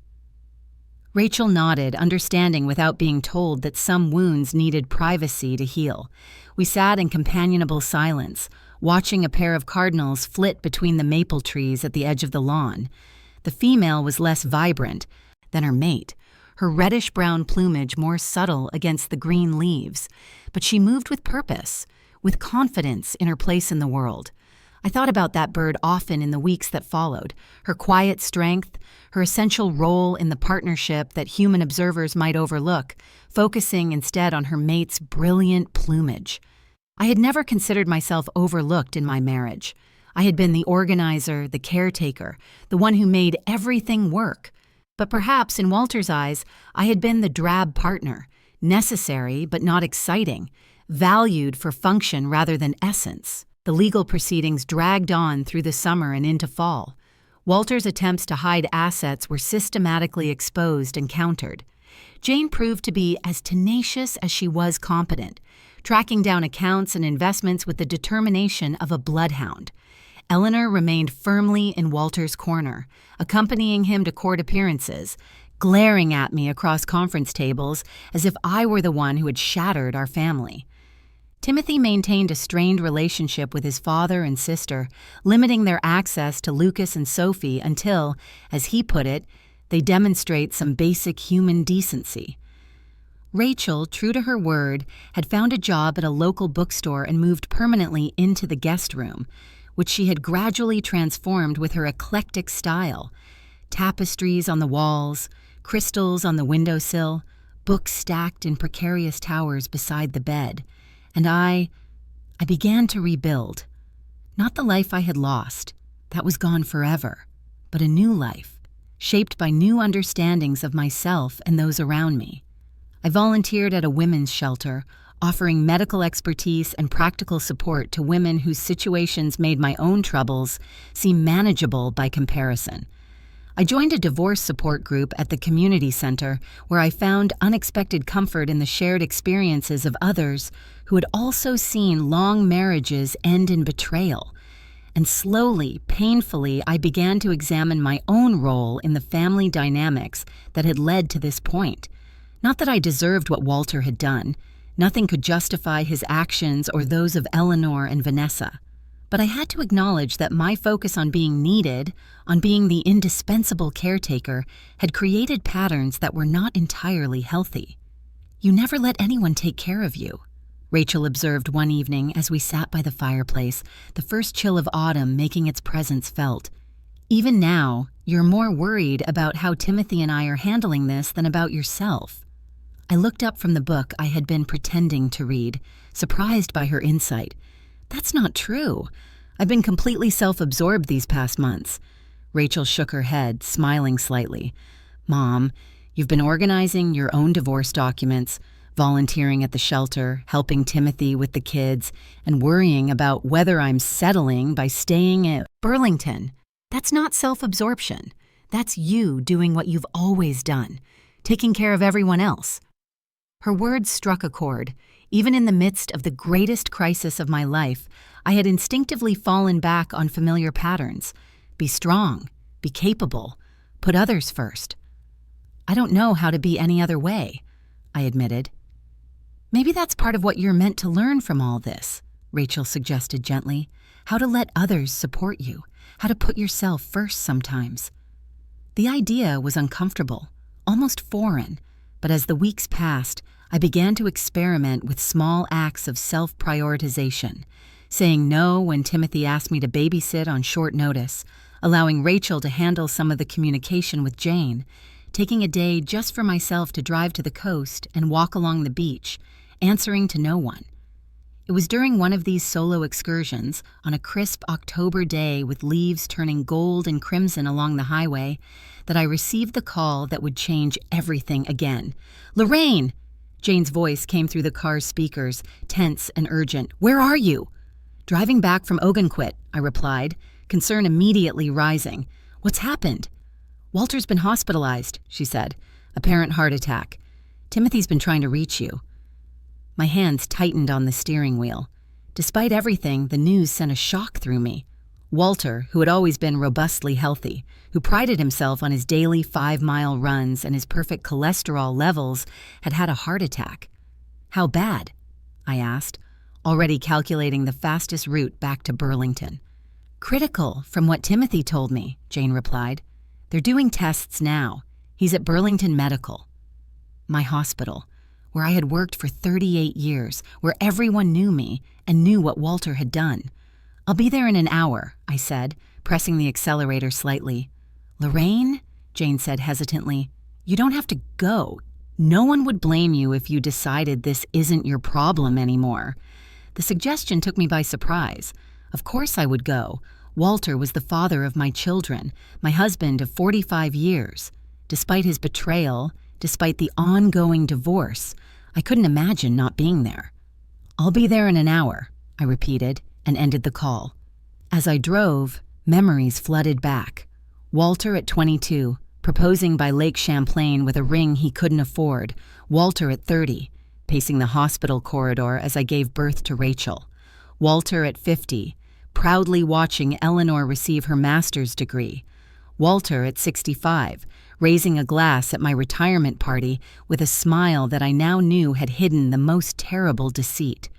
[SPEAKER 1] Rachel nodded, understanding without being told that some wounds needed privacy to heal. We sat in companionable silence, watching a pair of cardinals flit between the maple trees at the edge of the lawn. The female was less vibrant than her mate, her reddish-brown plumage more subtle against the green leaves, but she moved with purpose, with confidence in her place in the world. I thought about that bird often in the weeks that followed, her quiet strength, her essential role in the partnership that human observers might overlook, focusing instead on her mate's brilliant plumage. I had never considered myself overlooked in my marriage. I had been the organizer, the caretaker, the one who made everything work. But perhaps in Walter's eyes, I had been the drab partner, necessary but not exciting, valued for function rather than essence. The legal proceedings dragged on through the summer and into fall. Walter's attempts to hide assets were systematically exposed and countered. Jane proved to be as tenacious as she was competent, tracking down accounts and investments with the determination of a bloodhound. Eleanor remained firmly in Walter's corner, accompanying him to court appearances, glaring at me across conference tables as if I were the one who had shattered our family. Timothy maintained a strained relationship with his father and sister, limiting their access to Lucas and Sophie until, as he put it, they demonstrate some basic human decency. Rachel, true to her word, had found a job at a local bookstore and moved permanently into the guest room, which she had gradually transformed with her eclectic style. Tapestries on the walls, crystals on the windowsill, books stacked in precarious towers beside the bed. And I began to rebuild. Not the life I had lost, that was gone forever, but a new life, shaped by new understandings of myself and those around me. I volunteered at a women's shelter, offering medical expertise and practical support to women whose situations made my own troubles seem manageable by comparison. I joined a divorce support group at the community center where I found unexpected comfort in the shared experiences of others who had also seen long marriages end in betrayal. And slowly, painfully, I began to examine my own role in the family dynamics that had led to this point. Not that I deserved what Walter had done. Nothing could justify his actions or those of Eleanor and Vanessa. But I had to acknowledge that my focus on being needed, on being the indispensable caretaker, had created patterns that were not entirely healthy. "You never let anyone take care of you," Rachel observed one evening as we sat by the fireplace, the first chill of autumn making its presence felt. "Even now, you're more worried about how Timothy and I are handling this than about yourself." I looked up from the book I had been pretending to read, surprised by her insight. "That's not true. I've been completely self-absorbed these past months." Rachel shook her head, smiling slightly. "Mom, you've been organizing your own divorce documents, volunteering at the shelter, helping Timothy with the kids, and worrying about whether I'm settling by staying at Burlington. That's not self-absorption. That's you doing what you've always done, taking care of everyone else." Her words struck a chord. Even in the midst of the greatest crisis of my life, I had instinctively fallen back on familiar patterns. Be strong, be capable, put others first. "I don't know how to be any other way," I admitted. "Maybe that's part of what you're meant to learn from all this," Rachel suggested gently. "How to let others support you, how to put yourself first sometimes." The idea was uncomfortable, almost foreign, but as the weeks passed, I began to experiment with small acts of self-prioritization, saying no when Timothy asked me to babysit on short notice, allowing Rachel to handle some of the communication with Jane, taking a day just for myself to drive to the coast and walk along the beach, answering to no one. It was during one of these solo excursions, on a crisp October day with leaves turning gold and crimson along the highway, that I received the call that would change everything again. "Lorraine!" Jane's voice came through the car's speakers, tense and urgent. "Where are you?" "Driving back from Ogunquit," I replied, concern immediately rising. "What's happened?" "Walter's been hospitalized," she said. "Apparent heart attack. Timothy's been trying to reach you." My hands tightened on the steering wheel. Despite everything, the news sent a shock through me. Walter, who had always been robustly healthy, who prided himself on his daily 5-mile runs and his perfect cholesterol levels, had had a heart attack. "How bad?" I asked, already calculating the fastest route back to Burlington. "Critical, from what Timothy told me," Jane replied. "They're doing tests now. He's at Burlington Medical." My hospital, where I had worked for 38 years, where everyone knew me and knew what Walter had done. I'll be there in an hour, I said, pressing the accelerator slightly. Lorraine, Jane said hesitantly, you don't have to go. No one would blame you if you decided this isn't your problem anymore. The suggestion took me by surprise. Of course I would go. Walter was the father of my children, my husband of 45 years. Despite his betrayal, despite the ongoing divorce, I couldn't imagine not being there. I'll be there in an hour, I repeated, and ended the call. As I drove, memories flooded back. Walter at 22, proposing by Lake Champlain with a ring he couldn't afford. Walter at 30, pacing the hospital corridor as I gave birth to Rachel. Walter at 50, proudly watching Eleanor receive her master's degree. Walter at 65, raising a glass at my retirement party with a smile that I now knew had hidden the most terrible deceit.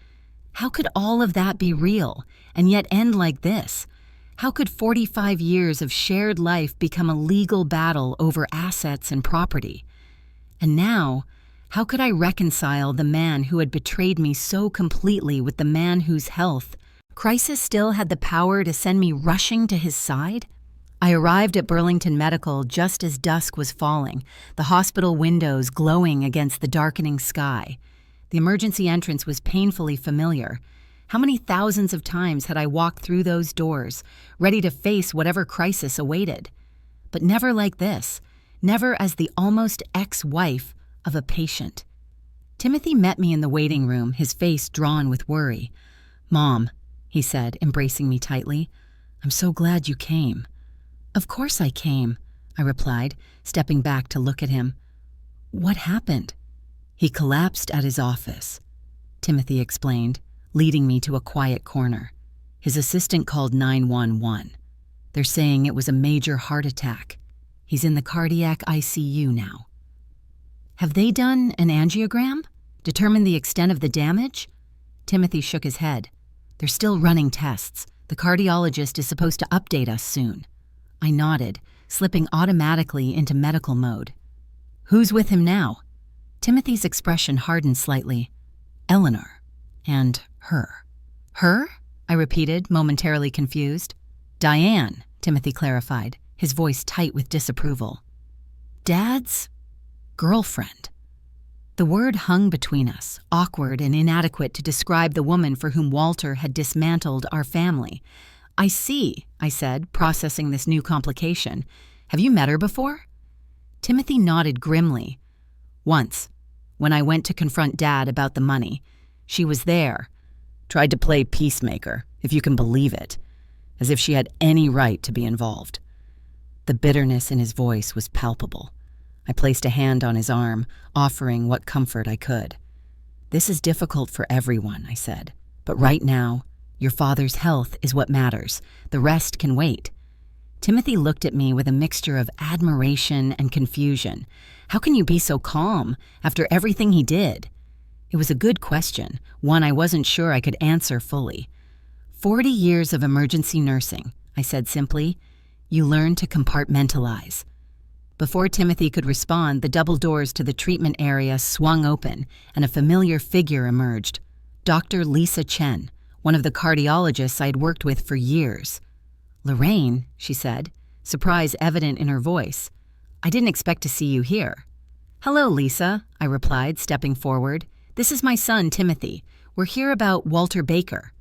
[SPEAKER 1] How could all of that be real and yet end like this? How could 45 years of shared life become a legal battle over assets and property? And now, how could I reconcile the man who had betrayed me so completely with the man whose health crisis still had the power to send me rushing to his side? I arrived at Burlington Medical just as dusk was falling, the hospital windows glowing against the darkening sky. The emergency entrance was painfully familiar. How many thousands of times had I walked through those doors, ready to face whatever crisis awaited? But never like this, never as the almost ex-wife of a patient. Timothy met me in the waiting room, his face drawn with worry. "Mom," he said, embracing me tightly, "I'm so glad you came." "Of course I came," I replied, stepping back to look at him. "What happened?" "He collapsed at his office," Timothy explained, leading me to a quiet corner. His assistant called 911. "They're saying it was a major heart attack. He's in the cardiac ICU now." "Have they done an angiogram? Determined the extent of the damage?" Timothy shook his head. "They're still running tests. The cardiologist is supposed to update us soon." I nodded, slipping automatically into medical mode. "Who's with him now?" Timothy's expression hardened slightly. "Eleanor. And her." "Her?" I repeated, momentarily confused. "Diane," Timothy clarified, his voice tight with disapproval. "Dad's girlfriend." The word hung between us, awkward and inadequate to describe the woman for whom Walter had dismantled our family. "I see," I said, processing this new complication. "Have you met her before?" Timothy nodded grimly. "Once, when I went to confront Dad about the money. She was there. Tried to play peacemaker, if you can believe it, as if she had any right to be involved." The bitterness in his voice was palpable. I placed a hand on his arm, offering what comfort I could. "This is difficult for everyone," I said, "but right now, your father's health is what matters. The rest can wait." Timothy looked at me with a mixture of admiration and confusion. "How can you be so calm after everything he did?" It was a good question, one I wasn't sure I could answer fully. 40 years of emergency nursing, I said simply. You learn to compartmentalize. Before Timothy could respond, the double doors to the treatment area swung open, and a familiar figure emerged. Dr. Lisa Chen, one of the cardiologists I'd worked with for years. "Lorraine," she said, surprise evident in her voice. "I didn't expect to see you here." "Hello, Lisa," I replied, stepping forward. "This is my son, Timothy. We're here about Walter Baker."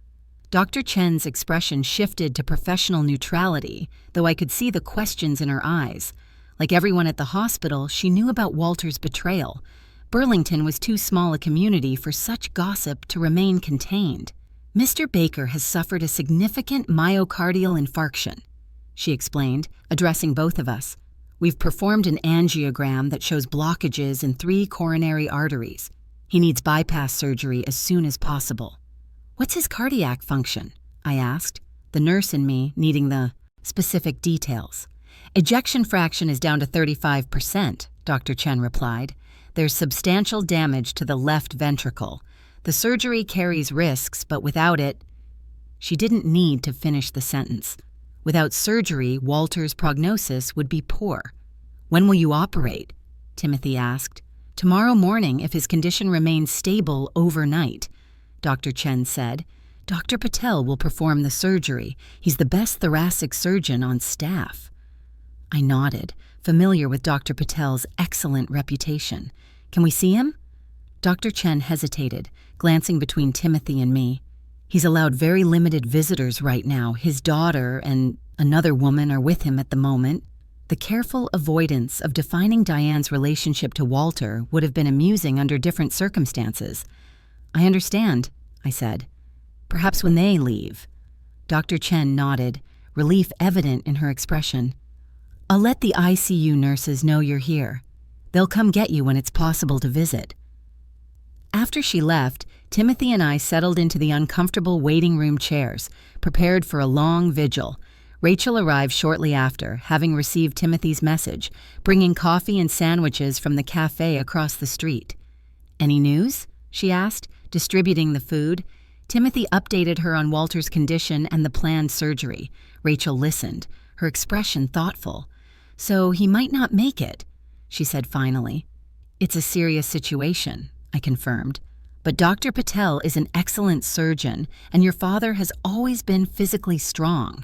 [SPEAKER 1] Dr. Chen's expression shifted to professional neutrality, though I could see the questions in her eyes. Like everyone at the hospital, she knew about Walter's betrayal. Burlington was too small a community for such gossip to remain contained. "Mr. Baker has suffered a significant myocardial infarction," she explained, addressing both of us. "We've performed an angiogram that shows blockages in 3 coronary arteries. He needs bypass surgery as soon as possible." "What's his cardiac function?" I asked, the nurse in me needing the specific details. "Ejection fraction is down to 35%, Dr. Chen replied. "There's substantial damage to the left ventricle. The surgery carries risks, but without it..." She didn't need to finish the sentence. Without surgery, Walter's prognosis would be poor. "When will you operate?" Timothy asked. "Tomorrow morning if his condition remains stable overnight," Dr. Chen said. Dr. Patel will perform the surgery. He's the best thoracic surgeon on staff. I nodded, familiar with Dr. Patel's excellent reputation. Can we see him? Dr. Chen hesitated, glancing between Timothy and me. He's allowed very limited visitors right now. His daughter and another woman are with him at the moment. The careful avoidance of defining Diane's relationship to Walter would have been amusing under different circumstances. I understand, I said. Perhaps when they leave. Dr. Chen nodded, relief evident in her expression. I'll let the ICU nurses know you're here. They'll come get you when it's possible to visit. After she left, Timothy and I settled into the uncomfortable waiting room chairs, prepared for a long vigil. Rachel arrived shortly after, having received Timothy's message, bringing coffee and sandwiches from the cafe across the street. Any news? She asked, distributing the food. Timothy updated her on Walter's condition and the planned surgery. Rachel listened, her expression thoughtful. So he might not make it, she said finally. It's a serious situation, I confirmed. But Dr. Patel is an excellent surgeon, and your father has always been physically strong.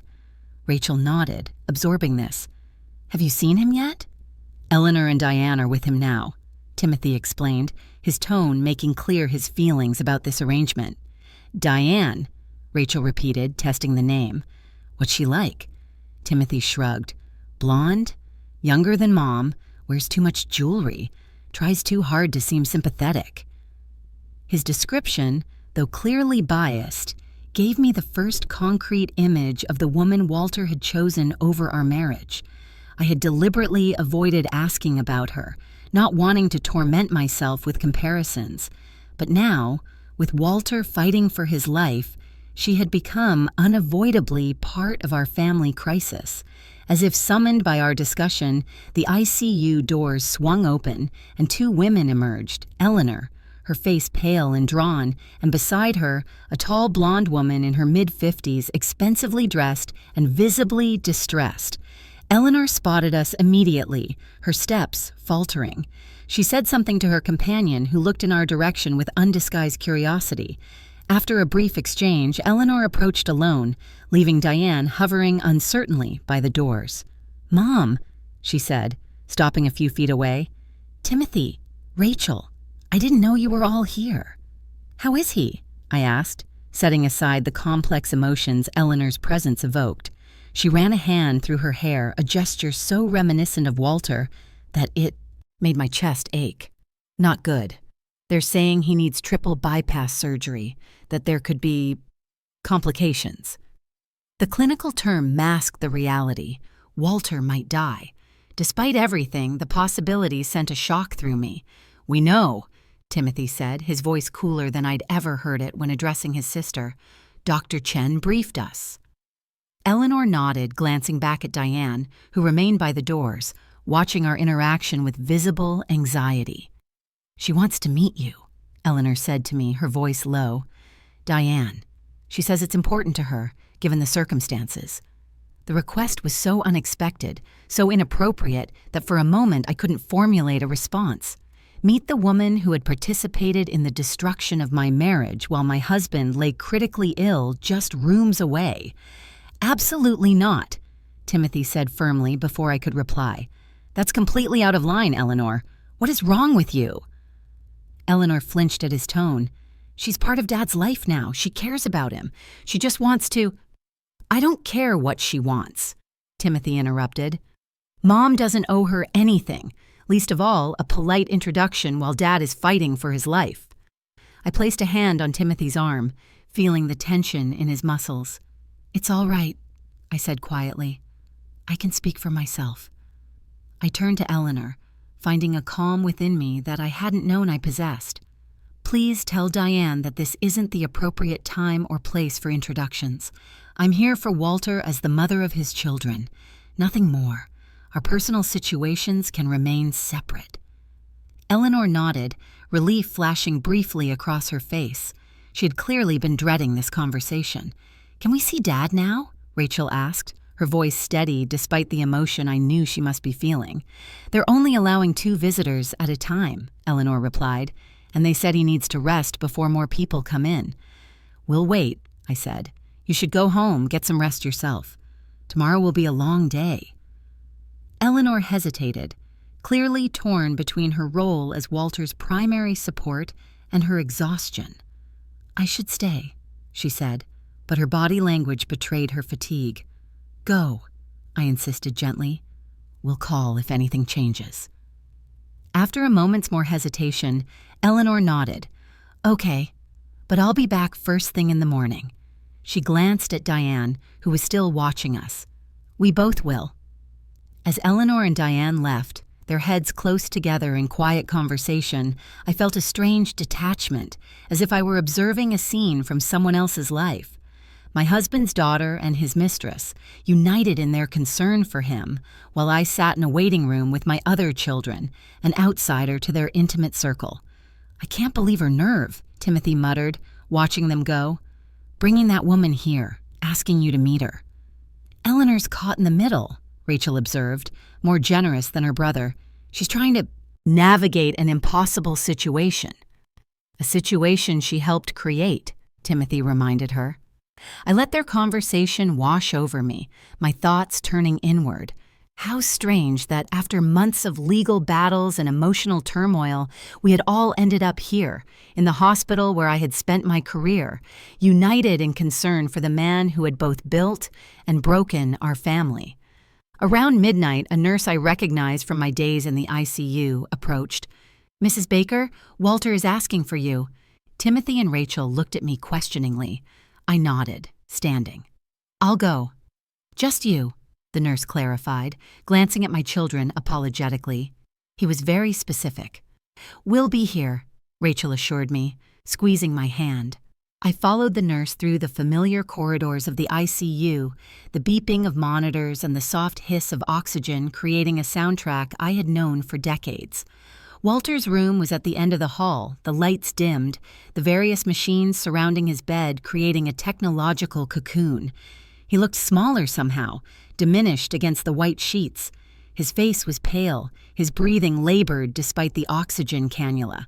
[SPEAKER 1] Rachel nodded, absorbing this. Have you seen him yet? Eleanor and Diane are with him now, Timothy explained, his tone making clear his feelings about this arrangement. Diane, Rachel repeated, testing the name. What's she like? Timothy shrugged. Blonde? Younger than Mom, wears too much jewelry, tries too hard to seem sympathetic. His description, though clearly biased, gave me the first concrete image of the woman Walter had chosen over our marriage. I had deliberately avoided asking about her, not wanting to torment myself with comparisons. But now, with Walter fighting for his life, she had become unavoidably part of our family crisis. As if summoned by our discussion, the ICU doors swung open and two women emerged, Eleanor, her face pale and drawn, and beside her, a tall blonde woman in her mid-50s, expensively dressed and visibly distressed. Eleanor spotted us immediately, her steps faltering. She said something to her companion, who looked in our direction with undisguised curiosity. After a brief exchange, Eleanor approached alone, leaving Diane hovering uncertainly by the doors. Mom, she said, stopping a few feet away. Timothy, Rachel, I didn't know you were all here. How is he? I asked, setting aside the complex emotions Eleanor's presence evoked. She ran a hand through her hair, a gesture so reminiscent of Walter that it made my chest ache. Not good. They're saying he needs triple bypass surgery, that there could be complications. The clinical term masked the reality. Walter might die. Despite everything, the possibility sent a shock through me. We know, Timothy said, his voice cooler than I'd ever heard it when addressing his sister. Dr. Chen briefed us. Eleanor nodded, glancing back at Diane, who remained by the doors, watching our interaction with visible anxiety. She wants to meet you, Eleanor said to me, her voice low. Diane. She says it's important to her, given the circumstances. The request was so unexpected, so inappropriate, that for a moment I couldn't formulate a response. Meet the woman who had participated in the destruction of my marriage while my husband lay critically ill just rooms away. Absolutely not, Timothy said firmly before I could reply. That's completely out of line, Eleanor. What is wrong with you? Eleanor flinched at his tone. She's part of Dad's life now. She cares about him. She just wants to... I don't care what she wants, Timothy interrupted. Mom doesn't owe her anything, least of all a polite introduction while Dad is fighting for his life. I placed a hand on Timothy's arm, feeling the tension in his muscles. It's all right, I said quietly. I can speak for myself. I turned to Eleanor, finding a calm within me that I hadn't known I possessed. Please tell Diane that this isn't the appropriate time or place for introductions. I'm here for Walter as the mother of his children. Nothing more. Our personal situations can remain separate. Eleanor nodded, relief flashing briefly across her face. She had clearly been dreading this conversation. Can we see Dad now? Rachel asked, her voice steady despite the emotion I knew she must be feeling. They're only allowing 2 visitors at a time, Eleanor replied, and they said he needs to rest before more people come in. We'll wait, I said. "You should go home, get some rest yourself. Tomorrow will be a long day." Eleanor hesitated, clearly torn between her role as Walter's primary support and her exhaustion. "I should stay," she said, but her body language betrayed her fatigue. "Go," I insisted gently. "We'll call if anything changes." After a moment's more hesitation, Eleanor nodded. "Okay, but I'll be back first thing in the morning." She glanced at Diane, who was still watching us. "We both will." As Eleanor and Diane left, their heads close together in quiet conversation, I felt a strange detachment, as if I were observing a scene from someone else's life. My husband's daughter and his mistress, united in their concern for him, while I sat in a waiting room with my other children, an outsider to their intimate circle. "I can't believe her nerve," Timothy muttered, watching them go. "Bringing that woman here, asking you to meet her." "Eleanor's caught in the middle," Rachel observed, more generous than her brother. "She's trying to navigate an impossible situation." "A situation she helped create," Timothy reminded her. I let their conversation wash over me, my thoughts turning inward. How strange that after months of legal battles and emotional turmoil, we had all ended up here, in the hospital where I had spent my career, united in concern for the man who had both built and broken our family. Around midnight, a nurse I recognized from my days in the ICU approached. "Mrs. Baker, Walter is asking for you." Timothy and Rachel looked at me questioningly. I nodded, standing. "I'll go." "Just you," the nurse clarified, glancing at my children apologetically. He was very specific. "We'll be here," Rachel assured me, squeezing my hand. I followed the nurse through the familiar corridors of the ICU, the beeping of monitors and the soft hiss of oxygen creating a soundtrack I had known for decades. Walter's room was at the end of the hall, the lights dimmed, the various machines surrounding his bed creating a technological cocoon. He looked smaller somehow, diminished against the white sheets. His face was pale, his breathing labored despite the oxygen cannula.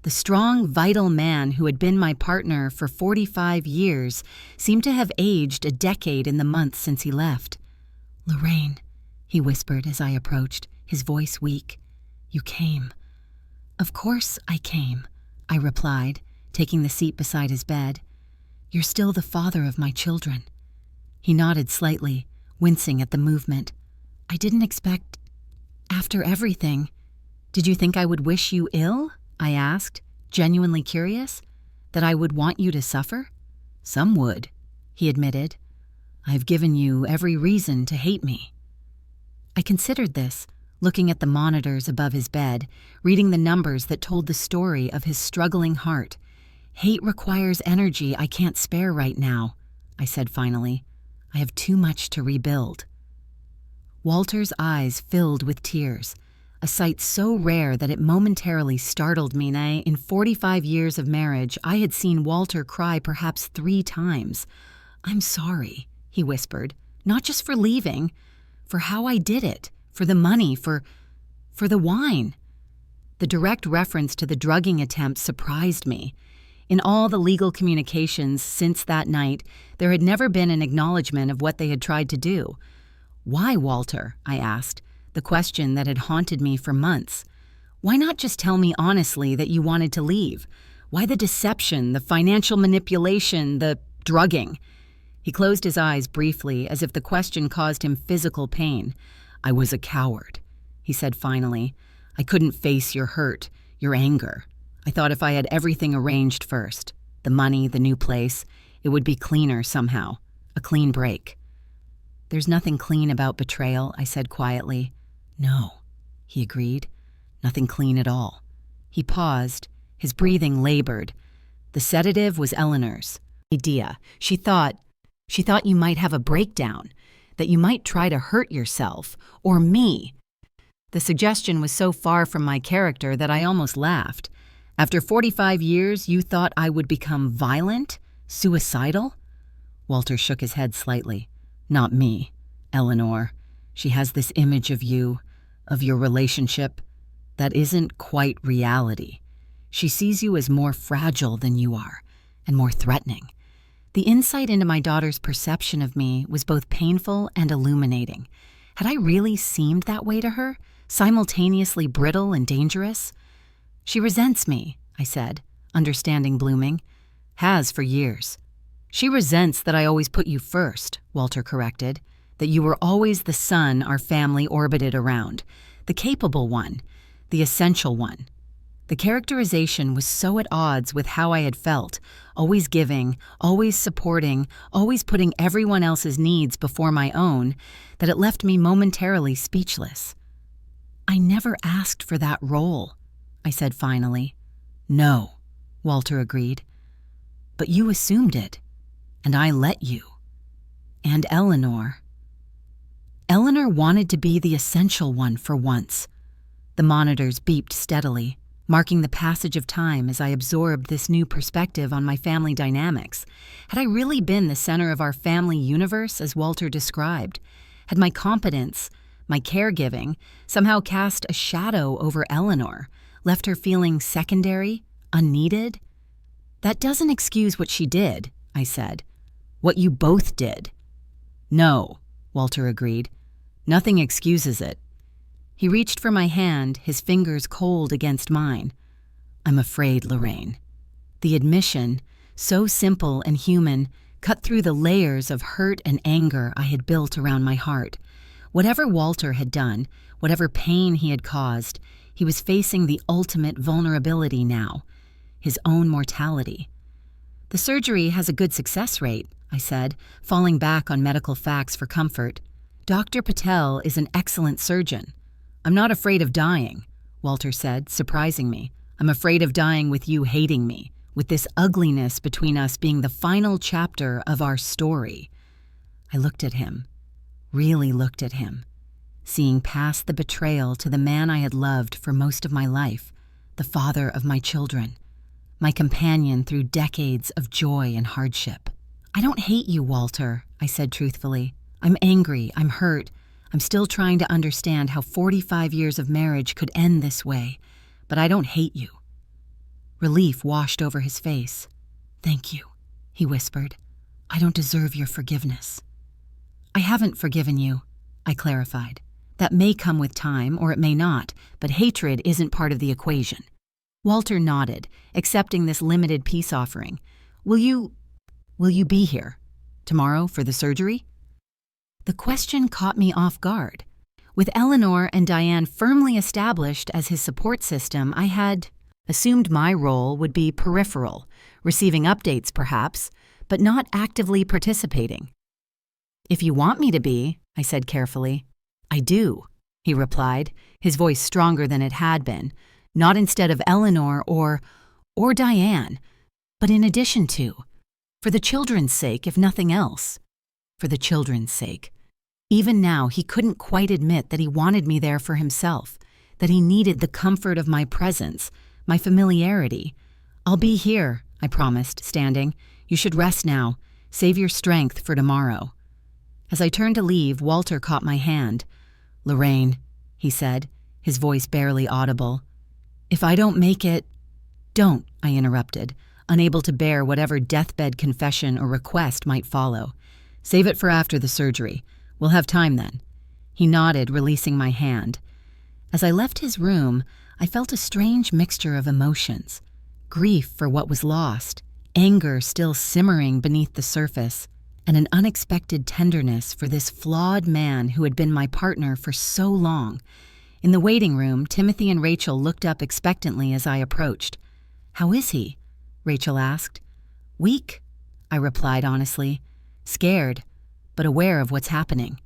[SPEAKER 1] The strong, vital man who had been my partner for 45 years seemed to have aged a decade in the months since he left. "Lorraine," he whispered as I approached, his voice weak. "You came." "Of course I came," I replied, taking the seat beside his bed. "You're still the father of my children." He nodded slightly, wincing at the movement. "I didn't expect... After everything... Did you think I would wish you ill?" I asked, genuinely curious. "That I would want you to suffer?" "Some would," he admitted. "I've given you every reason to hate me." I considered this, looking at the monitors above his bed, reading the numbers that told the story of his struggling heart. "Hate requires energy I can't spare right now," I said finally. "I have too much to rebuild." Walter's eyes filled with tears, a sight so rare that it momentarily startled me. Nay, in 45 years of marriage, I had seen Walter cry perhaps 3 times. "I'm sorry," he whispered, "not just for leaving, for how I did it. For the money, for the wine." The direct reference to the drugging attempt surprised me. In all the legal communications since that night, there had never been an acknowledgement of what they had tried to do. "Why, Walter?" I asked, the question that had haunted me for months. "Why not just tell me honestly that you wanted to leave? Why the deception, the financial manipulation, the drugging?" He closed his eyes briefly, as if the question caused him physical pain. "I was a coward," he said finally. "I couldn't face your hurt, your anger. I thought if I had everything arranged first, the money, the new place, it would be cleaner somehow, a clean break." "There's nothing clean about betrayal," I said quietly. "No," he agreed. "Nothing clean at all." He paused, his breathing labored. "The sedative was Eleanor's idea. She thought you might have a breakdown, that you might try to hurt yourself, or me." The suggestion was so far from my character that I almost laughed. "After 45 years, you thought I would become violent? Suicidal?" Walter shook his head slightly. "Not me. Eleanor. She has this image of you, of your relationship, that isn't quite reality. She sees you as more fragile than you are, and more threatening. The insight into my daughter's perception of me was both painful and illuminating. Had I really seemed that way to her, simultaneously brittle and dangerous? "She resents me," I said, understanding blooming. "Has for years." "She resents that I always put you first," Walter corrected, "that you were always the son our family orbited around, the capable one, the essential one." The characterization was so at odds with how I had felt, always giving, always supporting, always putting everyone else's needs before my own, that it left me momentarily speechless. "I never asked for that role," I said finally. "No," Walter agreed. "But you assumed it, and I let you. And Eleanor. Eleanor wanted to be the essential one for once." The monitors beeped steadily, marking the passage of time as I absorbed this new perspective on my family dynamics. Had I really been the center of our family universe, as Walter described? Had my competence, my caregiving, somehow cast a shadow over Eleanor, left her feeling secondary, unneeded? "That doesn't excuse what she did," I said. "What you both did." "No," Walter agreed. "Nothing excuses it." He reached for my hand, his fingers cold against mine. "I'm afraid, Lorraine." The admission, so simple and human, cut through the layers of hurt and anger I had built around my heart. Whatever Walter had done, whatever pain he had caused, he was facing the ultimate vulnerability now, his own mortality. "The surgery has a good success rate," I said, falling back on medical facts for comfort. "Dr. Patel is an excellent surgeon." "I'm not afraid of dying," Walter said, surprising me. "I'm afraid of dying with you hating me, with this ugliness between us being the final chapter of our story." I looked at him, really looked at him, seeing past the betrayal to the man I had loved for most of my life, the father of my children, my companion through decades of joy and hardship. "I don't hate you, Walter," I said truthfully. "I'm angry, I'm hurt. I'm still trying to understand how 45 years of marriage could end this way, but I don't hate you." Relief washed over his face. "Thank you," he whispered. "I don't deserve your forgiveness." "I haven't forgiven you," I clarified. "That may come with time, or it may not, but hatred isn't part of the equation." Walter nodded, accepting this limited peace offering. Will you be here tomorrow for the surgery?" The question caught me off guard. With Eleanor and Diane firmly established as his support system, I had assumed my role would be peripheral, receiving updates perhaps, but not actively participating. "If you want me to be," I said carefully. "I do," he replied, his voice stronger than it had been. "Not instead of Eleanor or Diane, but in addition to. For the children's sake, if nothing else. For the children's sake." Even now, he couldn't quite admit that he wanted me there for himself, that he needed the comfort of my presence, my familiarity. "I'll be here," I promised, standing. "You should rest now. Save your strength for tomorrow." As I turned to leave, Walter caught my hand. "Lorraine," he said, his voice barely audible. "If I don't make it—" "Don't," I interrupted, unable to bear whatever deathbed confession or request might follow. "Save it for after the surgery. We'll have time then." He nodded, releasing my hand. As I left his room, I felt a strange mixture of emotions. Grief for what was lost, anger still simmering beneath the surface, and an unexpected tenderness for this flawed man who had been my partner for so long. In the waiting room, Timothy and Rachel looked up expectantly as I approached. "How is he?" Rachel asked. "Weak," I replied honestly. "Scared, but aware of what's happening."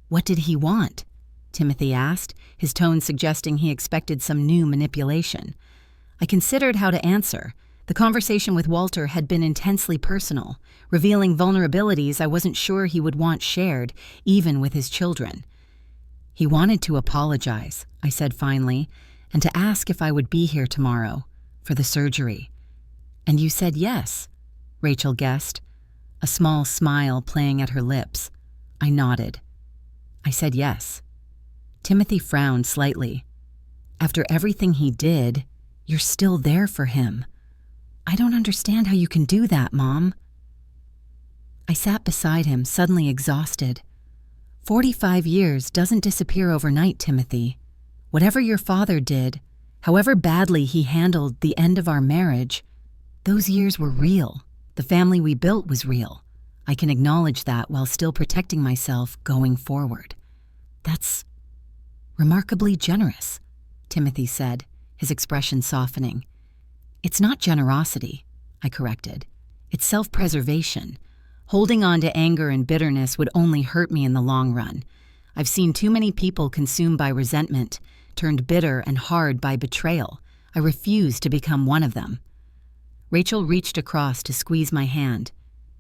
[SPEAKER 1] "What did he want?" Timothy asked, his tone suggesting he expected some new manipulation. I considered how to answer. The conversation with Walter had been intensely personal, revealing vulnerabilities I wasn't sure he would want shared, even with his children. "He wanted to apologize," I said finally, "and to ask if I would be here tomorrow, for the surgery." "And you said yes," Rachel guessed, a small smile playing at her lips. I nodded. "I said yes." Timothy frowned slightly. "After everything he did, you're still there for him. I don't understand how you can do that, Mom." I sat beside him, suddenly exhausted. 45 years doesn't disappear overnight, Timothy. Whatever your father did, however badly he handled the end of our marriage, those years were real. The family we built was real. I can acknowledge that while still protecting myself going forward. That's remarkably generous, Timothy said, his expression softening. It's not generosity, I corrected. It's self-preservation. Holding on to anger and bitterness would only hurt me in the long run. I've seen too many people consumed by resentment, turned bitter and hard by betrayal. I refuse to become one of them. Rachel reached across to squeeze my hand.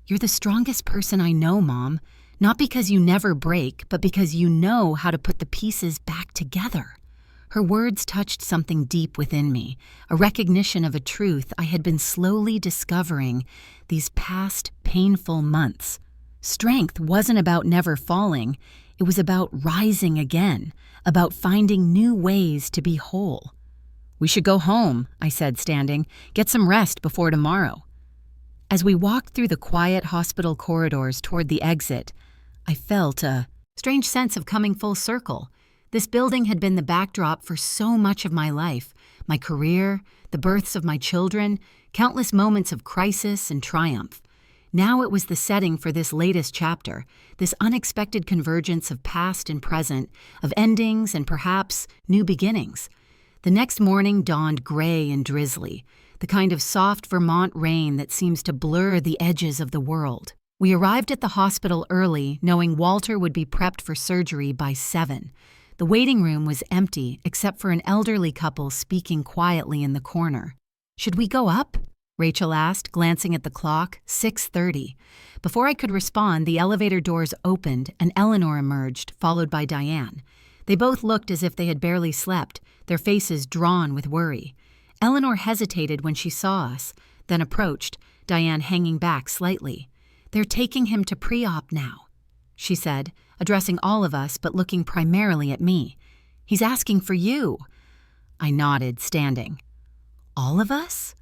[SPEAKER 1] You're the strongest person I know, Mom. Not because you never break, but because you know how to put the pieces back together. Her words touched something deep within me, a recognition of a truth I had been slowly discovering these past painful months. Strength wasn't about never falling. It was about rising again, about finding new ways to be whole. We should go home, I said, standing. Get some rest before tomorrow. As we walked through the quiet hospital corridors toward the exit, I felt a strange sense of coming full circle. This building had been the backdrop for so much of my life, my career, the births of my children, countless moments of crisis and triumph. Now it was the setting for this latest chapter, this unexpected convergence of past and present, of endings and perhaps new beginnings. The next morning dawned gray and drizzly, the kind of soft Vermont rain that seems to blur the edges of the world. We arrived at the hospital early, knowing Walter would be prepped for surgery by 7. The waiting room was empty, except for an elderly couple speaking quietly in the corner. Should we go up? Rachel asked, glancing at the clock. 6:30. Before I could respond, the elevator doors opened and Eleanor emerged, followed by Diane. They both looked as if they had barely slept, their faces drawn with worry. Eleanor hesitated when she saw us, then approached, Diane hanging back slightly. They're taking him to pre-op now, she said, addressing all of us but looking primarily at me. He's asking for you. I nodded, standing. All of us?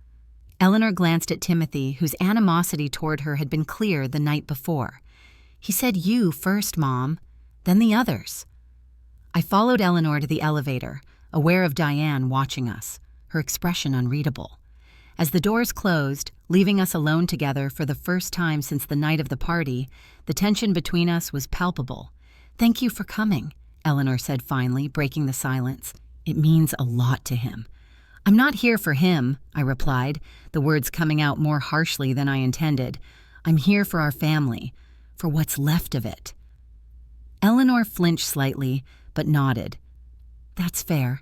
[SPEAKER 1] Eleanor glanced at Timothy, whose animosity toward her had been clear the night before. He said you first, Mom, then the others. I followed Eleanor to the elevator, aware of Diane watching us, her expression unreadable. As the doors closed, leaving us alone together for the first time since the night of the party, the tension between us was palpable. Thank you for coming, Eleanor said finally, breaking the silence. It means a lot to him. I'm not here for him, I replied, the words coming out more harshly than I intended. I'm here for our family, for what's left of it. Eleanor flinched slightly, but nodded. That's fair.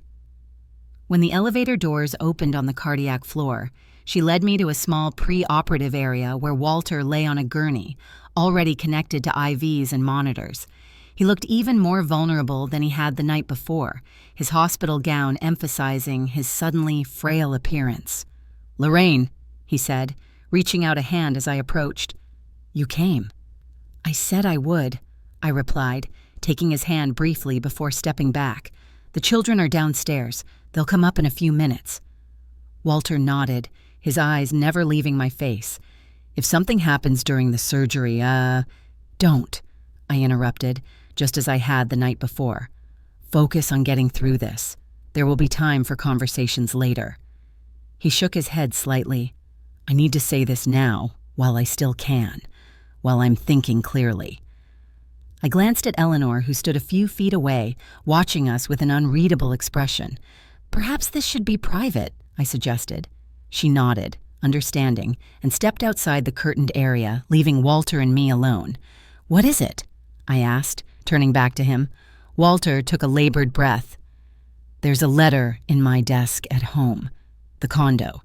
[SPEAKER 1] When the elevator doors opened on the cardiac floor, she led me to a small pre-operative area where Walter lay on a gurney, already connected to IVs and monitors. He looked even more vulnerable than he had the night before, his hospital gown emphasizing his suddenly frail appearance. Lorraine, he said, reaching out a hand as I approached. You came. I said I would, I replied, taking his hand briefly before stepping back. The children are downstairs. They'll come up in a few minutes. Walter nodded, his eyes never leaving my face. If something happens during the surgery, don't, I interrupted, just as I had the night before. Focus on getting through this. There will be time for conversations later. He shook his head slightly. I need to say this now, while I still can, while I'm thinking clearly. I glanced at Eleanor, who stood a few feet away, watching us with an unreadable expression. Perhaps this should be private, I suggested. She nodded, understanding, and stepped outside the curtained area, leaving Walter and me alone. What is it? I asked, turning back to him. Walter took a labored breath. There's a letter in my desk at home, the condo,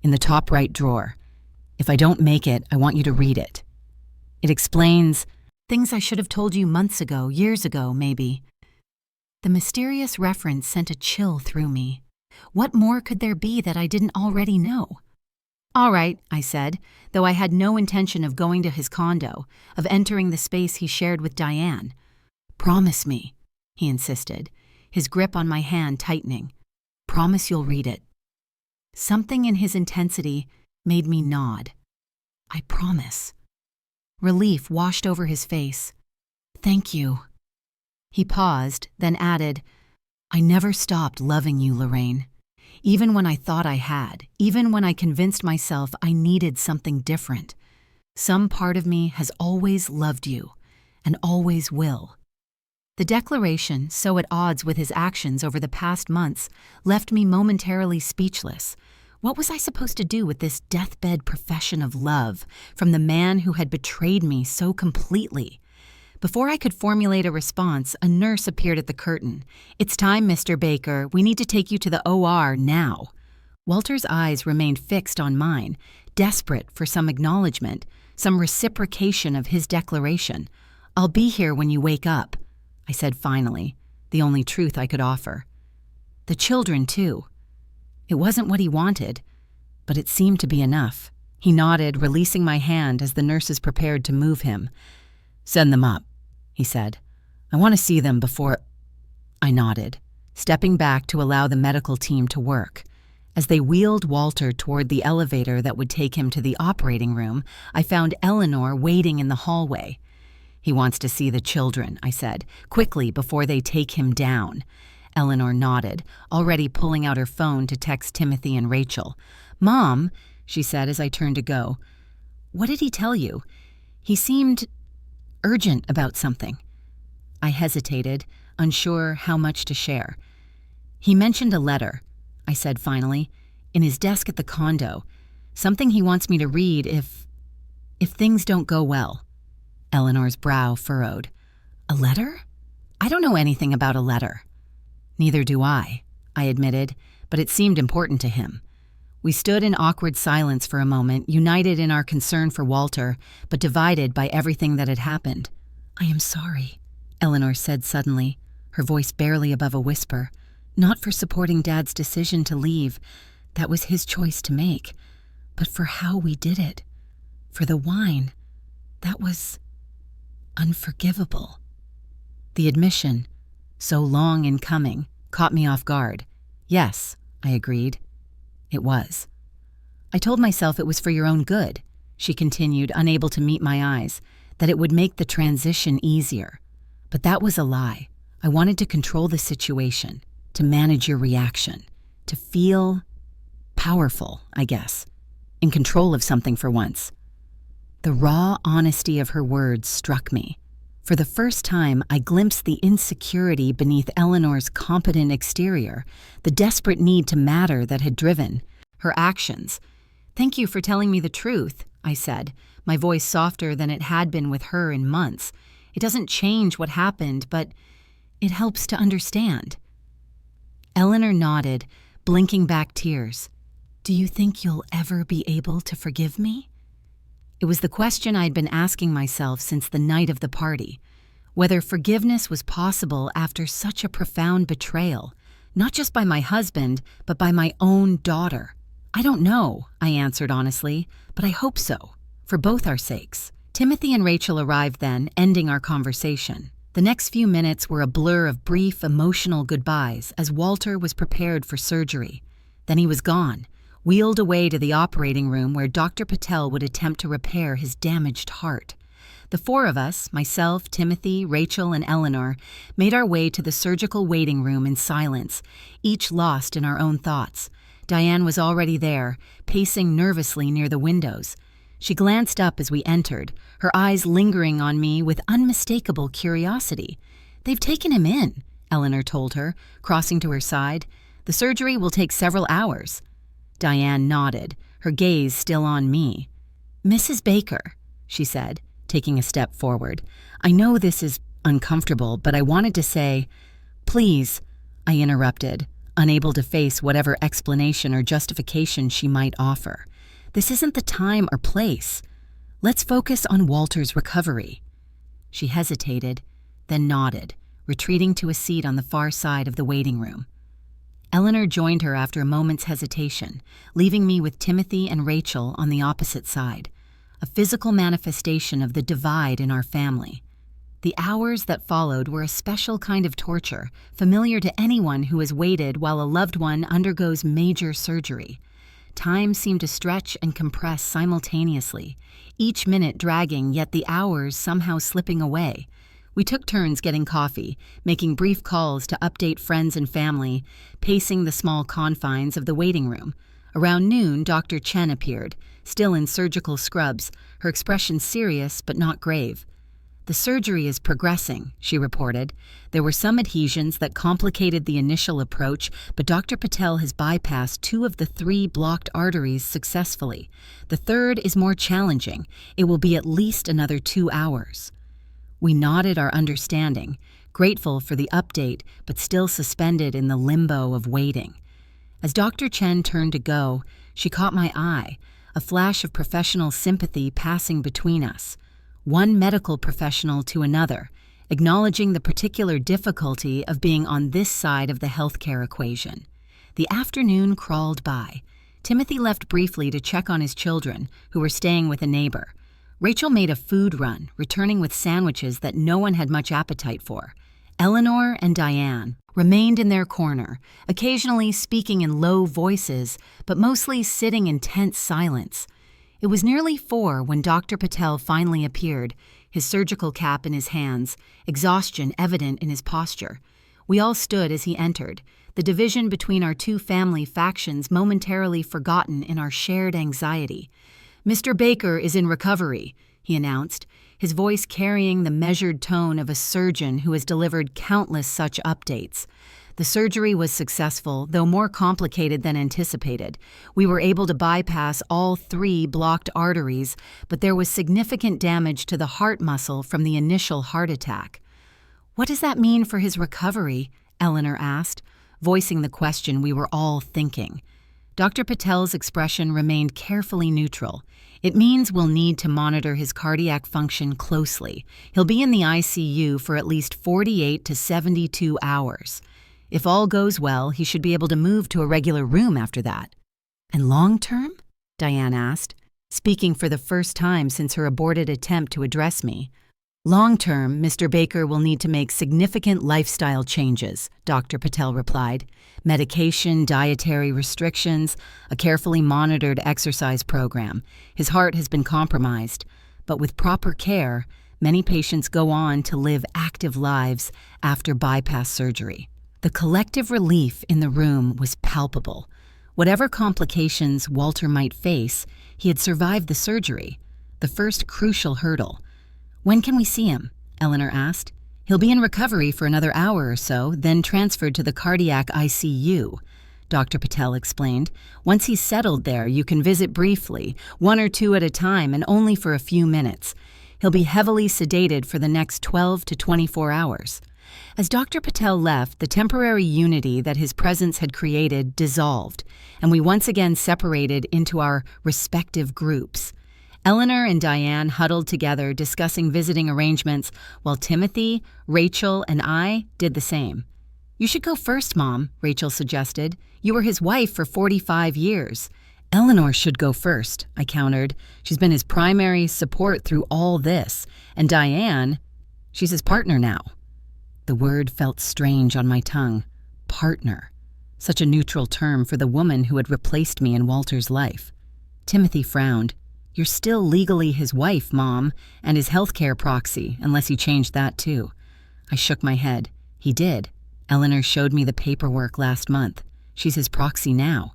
[SPEAKER 1] in the top right drawer. If I don't make it, I want you to read it. It explains things I should have told you months ago, years ago, maybe. The mysterious reference sent a chill through me. What more could there be that I didn't already know? All right, I said, though I had no intention of going to his condo, of entering the space he shared with Diane. Promise me, he insisted, his grip on my hand tightening. Promise you'll read it. Something in his intensity made me nod. I promise. Relief washed over his face. "Thank you." He paused, then added, "I never stopped loving you, Lorraine. Even when I thought I had, even when I convinced myself I needed something different. Some part of me has always loved you, and always will." The declaration, so at odds with his actions over the past months, left me momentarily speechless. What was I supposed to do with this deathbed profession of love from the man who had betrayed me so completely? Before I could formulate a response, a nurse appeared at the curtain. "It's time, Mr. Baker. We need to take you to the OR now." Walter's eyes remained fixed on mine, desperate for some acknowledgement, some reciprocation of his declaration. "I'll be here when you wake up," I said finally, the only truth I could offer. "The children, too." It wasn't what he wanted, but it seemed to be enough. He nodded, releasing my hand as the nurses prepared to move him. "Send them up," he said. "I want to see them before—" I nodded, stepping back to allow the medical team to work. As they wheeled Walter toward the elevator that would take him to the operating room, I found Eleanor waiting in the hallway. "He wants to see the children," I said, quickly before they take him down. Eleanor nodded, already pulling out her phone to text Timothy and Rachel. "Mom," she said as I turned to go, "what did he tell you? He seemed urgent about something." I hesitated, unsure how much to share. "He mentioned a letter," I said finally, "in his desk at the condo. Something he wants me to read if things don't go well." Eleanor's brow furrowed. "A letter? I don't know anything about a letter." "Neither do I admitted, but it seemed important to him." We stood in awkward silence for a moment, united in our concern for Walter, but divided by everything that had happened. "I am sorry," Eleanor said suddenly, her voice barely above a whisper. "Not for supporting Dad's decision to leave. That was his choice to make. But for how we did it. For the wine. That was unforgivable." The admission, so long in coming, caught me off guard. "Yes," I agreed. "It was." "I told myself it was for your own good," she continued, unable to meet my eyes, "that it would make the transition easier. But that was a lie. I wanted to control the situation, to manage your reaction, to feel powerful, I guess, in control of something for once." The raw honesty of her words struck me. For the first time, I glimpsed the insecurity beneath Eleanor's competent exterior, the desperate need to matter that had driven her actions. "Thank you for telling me the truth," I said, my voice softer than it had been with her in months. "It doesn't change what happened, but it helps to understand." Eleanor nodded, blinking back tears. "Do you think you'll ever be able to forgive me?" It was the question I'd been asking myself since the night of the party. Whether forgiveness was possible after such a profound betrayal, not just by my husband, but by my own daughter. "I don't know," I answered honestly, "but I hope so, for both our sakes." Timothy and Rachel arrived then, ending our conversation. The next few minutes were a blur of brief, emotional goodbyes as Walter was prepared for surgery. Then he was gone, wheeled away to the operating room where Dr. Patel would attempt to repair his damaged heart. The four of us, myself, Timothy, Rachel, and Eleanor, made our way to the surgical waiting room in silence, each lost in our own thoughts. Diane was already there, pacing nervously near the windows. She glanced up as we entered, her eyes lingering on me with unmistakable curiosity. "They've taken him in," Eleanor told her, crossing to her side. "The surgery will take several hours." Diane nodded, her gaze still on me. "Mrs. Baker," she said, taking a step forward, "I know this is uncomfortable, but I wanted to say—" "Please," I interrupted, unable to face whatever explanation or justification she might offer. "This isn't the time or place. Let's focus on Walter's recovery." She hesitated, then nodded, retreating to a seat on the far side of the waiting room. Eleanor joined her after a moment's hesitation, leaving me with Timothy and Rachel on the opposite side, a physical manifestation of the divide in our family. The hours that followed were a special kind of torture, familiar to anyone who has waited while a loved one undergoes major surgery. time seemed to stretch and compress simultaneously, each minute dragging, yet the hours somehow slipping away. We took turns getting coffee, making brief calls to update friends and family, pacing the small confines of the waiting room. Around noon, Dr. Chen appeared, still in surgical scrubs, her expression serious but not grave. "The surgery is progressing," she reported. "There were some adhesions that complicated the initial approach, but Dr. Patel has bypassed 2 of the 3 blocked arteries successfully. The third is more challenging. It will be at least another 2 hours." We nodded our understanding, grateful for the update, but still suspended in the limbo of waiting. As Dr. Chen turned to go, she caught my eye, a flash of professional sympathy passing between us. One medical professional to another, acknowledging the particular difficulty of being on this side of the healthcare equation. The afternoon crawled by. Timothy left briefly to check on his children, who were staying with a neighbor. Rachel made a food run, returning with sandwiches that no one had much appetite for. Eleanor and Diane remained in their corner, occasionally speaking in low voices, but mostly sitting in tense silence. It was nearly 4 when Dr. Patel finally appeared, his surgical cap in his hands, exhaustion evident in his posture. We all stood as he entered, the division between our 2 family factions momentarily forgotten in our shared anxiety. "Mr. Baker is in recovery," he announced, his voice carrying the measured tone of a surgeon who has delivered countless such updates. The surgery was successful, though more complicated than anticipated. We were able to bypass all 3 blocked arteries, but there was significant damage to the heart muscle from the initial heart attack. "What does that mean for his recovery?" Eleanor asked, voicing the question we were all thinking. Dr. Patel's expression remained carefully neutral. "It means we'll need to monitor his cardiac function closely. He'll be in the ICU for at least 48 to 72 hours. If all goes well, he should be able to move to a regular room after that." "And long-term?" Diane asked, speaking for the first time since her aborted attempt to address me. "Long-term, Mr. Baker will need to make significant lifestyle changes," Dr. Patel replied. "Medication, dietary restrictions, a carefully monitored exercise program. His heart has been compromised, but with proper care, many patients go on to live active lives after bypass surgery." The collective relief in the room was palpable. Whatever complications Walter might face, he had survived the surgery, the first crucial hurdle. "When can we see him?" Eleanor asked. "He'll be in recovery for another hour or so, then transferred to the cardiac ICU," Dr. Patel explained. "Once he's settled there, you can visit briefly, 1 or 2 at a time and only for a few minutes. He'll be heavily sedated for the next 12 to 24 hours. As Dr. Patel left, the temporary unity that his presence had created dissolved, and we once again separated into our respective groups. Eleanor and Diane huddled together discussing visiting arrangements, while Timothy, Rachel, and I did the same. "You should go first, Mom," Rachel suggested. "You were his wife for 45 years. "Eleanor should go first," I countered. "She's been his primary support through all this. And Diane, she's his partner now." The word felt strange on my tongue. Partner. Such a neutral term for the woman who had replaced me in Walter's life. Timothy frowned. "You're still legally his wife, Mom, and his healthcare proxy, unless he changed that too." I shook my head. "He did. Eleanor showed me the paperwork last month. She's his proxy now."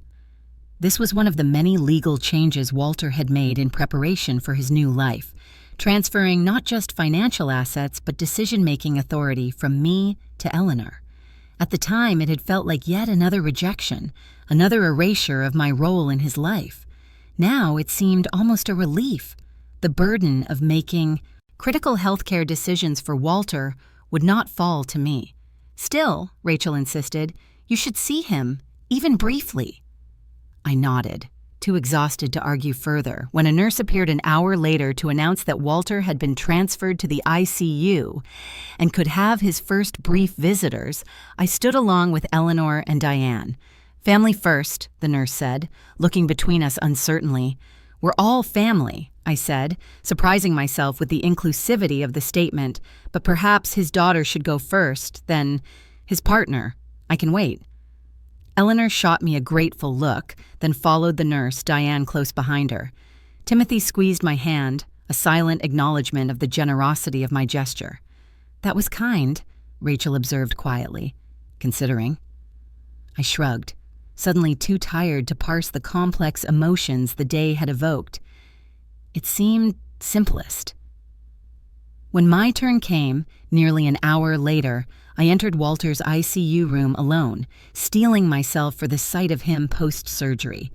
[SPEAKER 1] This was one of the many legal changes Walter had made in preparation for his new life, transferring not just financial assets but decision-making authority from me to Eleanor. At the time, it had felt like yet another rejection, another erasure of my role in his life. Now it seemed almost a relief. The burden of making critical healthcare decisions for Walter would not fall to me. "Still," Rachel insisted, "you should see him, even briefly." I nodded, too exhausted to argue further, when a nurse appeared an hour later to announce that Walter had been transferred to the ICU and could have his first brief visitors. I stood along with Eleanor and Diane. "Family first," the nurse said, looking between us uncertainly. "We're all family," I said, surprising myself with the inclusivity of the statement, "but perhaps his daughter should go first, then his partner. I can wait." Eleanor shot me a grateful look, then followed the nurse, Diane, close behind her. Timothy squeezed my hand, a silent acknowledgement of the generosity of my gesture. "That was kind," Rachel observed quietly, considering. I shrugged, suddenly too tired to parse the complex emotions the day had evoked. It seemed simplest. When my turn came, nearly an hour later, I entered Walter's ICU room alone, steeling myself for the sight of him post-surgery.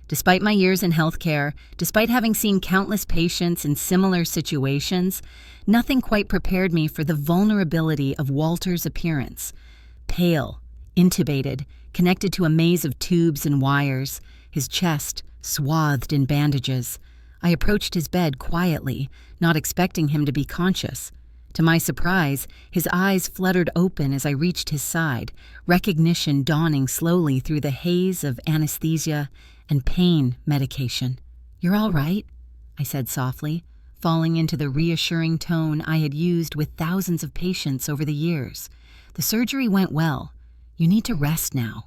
[SPEAKER 1] Despite my years in healthcare, despite having seen countless patients in similar situations, nothing quite prepared me for the vulnerability of Walter's appearance. Pale, intubated, connected to a maze of tubes and wires, his chest swathed in bandages. I approached his bed quietly, not expecting him to be conscious. To my surprise, his eyes fluttered open as I reached his side, recognition dawning slowly through the haze of anesthesia and pain medication. "You're all right?" I said softly, falling into the reassuring tone I had used with thousands of patients over the years. "The surgery went well. You need to rest now."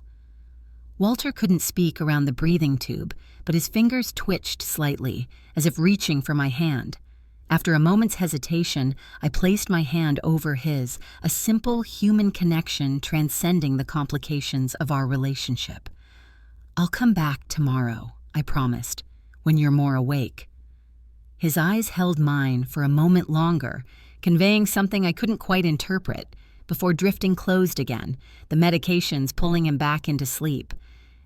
[SPEAKER 1] Walter couldn't speak around the breathing tube, but his fingers twitched slightly, as if reaching for my hand. After a moment's hesitation, I placed my hand over his, a simple human connection transcending the complications of our relationship. "I'll come back tomorrow," I promised, "when you're more awake." His eyes held mine for a moment longer, conveying something I couldn't quite interpret, before drifting closed again, the medications pulling him back into sleep.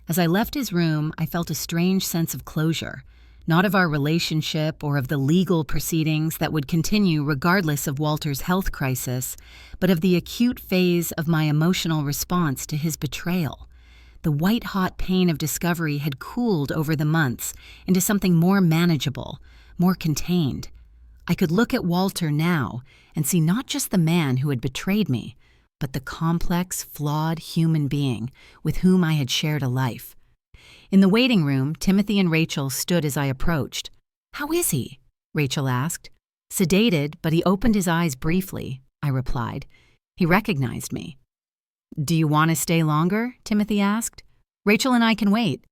[SPEAKER 1] As I left his room, I felt a strange sense of closure, not of our relationship or of the legal proceedings that would continue regardless of Walter's health crisis, but of the acute phase of my emotional response to his betrayal. The white-hot pain of discovery had cooled over the months into something more manageable, more contained. I could look at Walter now and see not just the man who had betrayed me, but the complex, flawed human being with whom I had shared a life. In the waiting room, Timothy and Rachel stood as I approached. "How is he?" Rachel asked. "Sedated, but he opened his eyes briefly," I replied. He recognized me. "Do you want to stay longer?" Timothy asked. "Rachel and I can wait."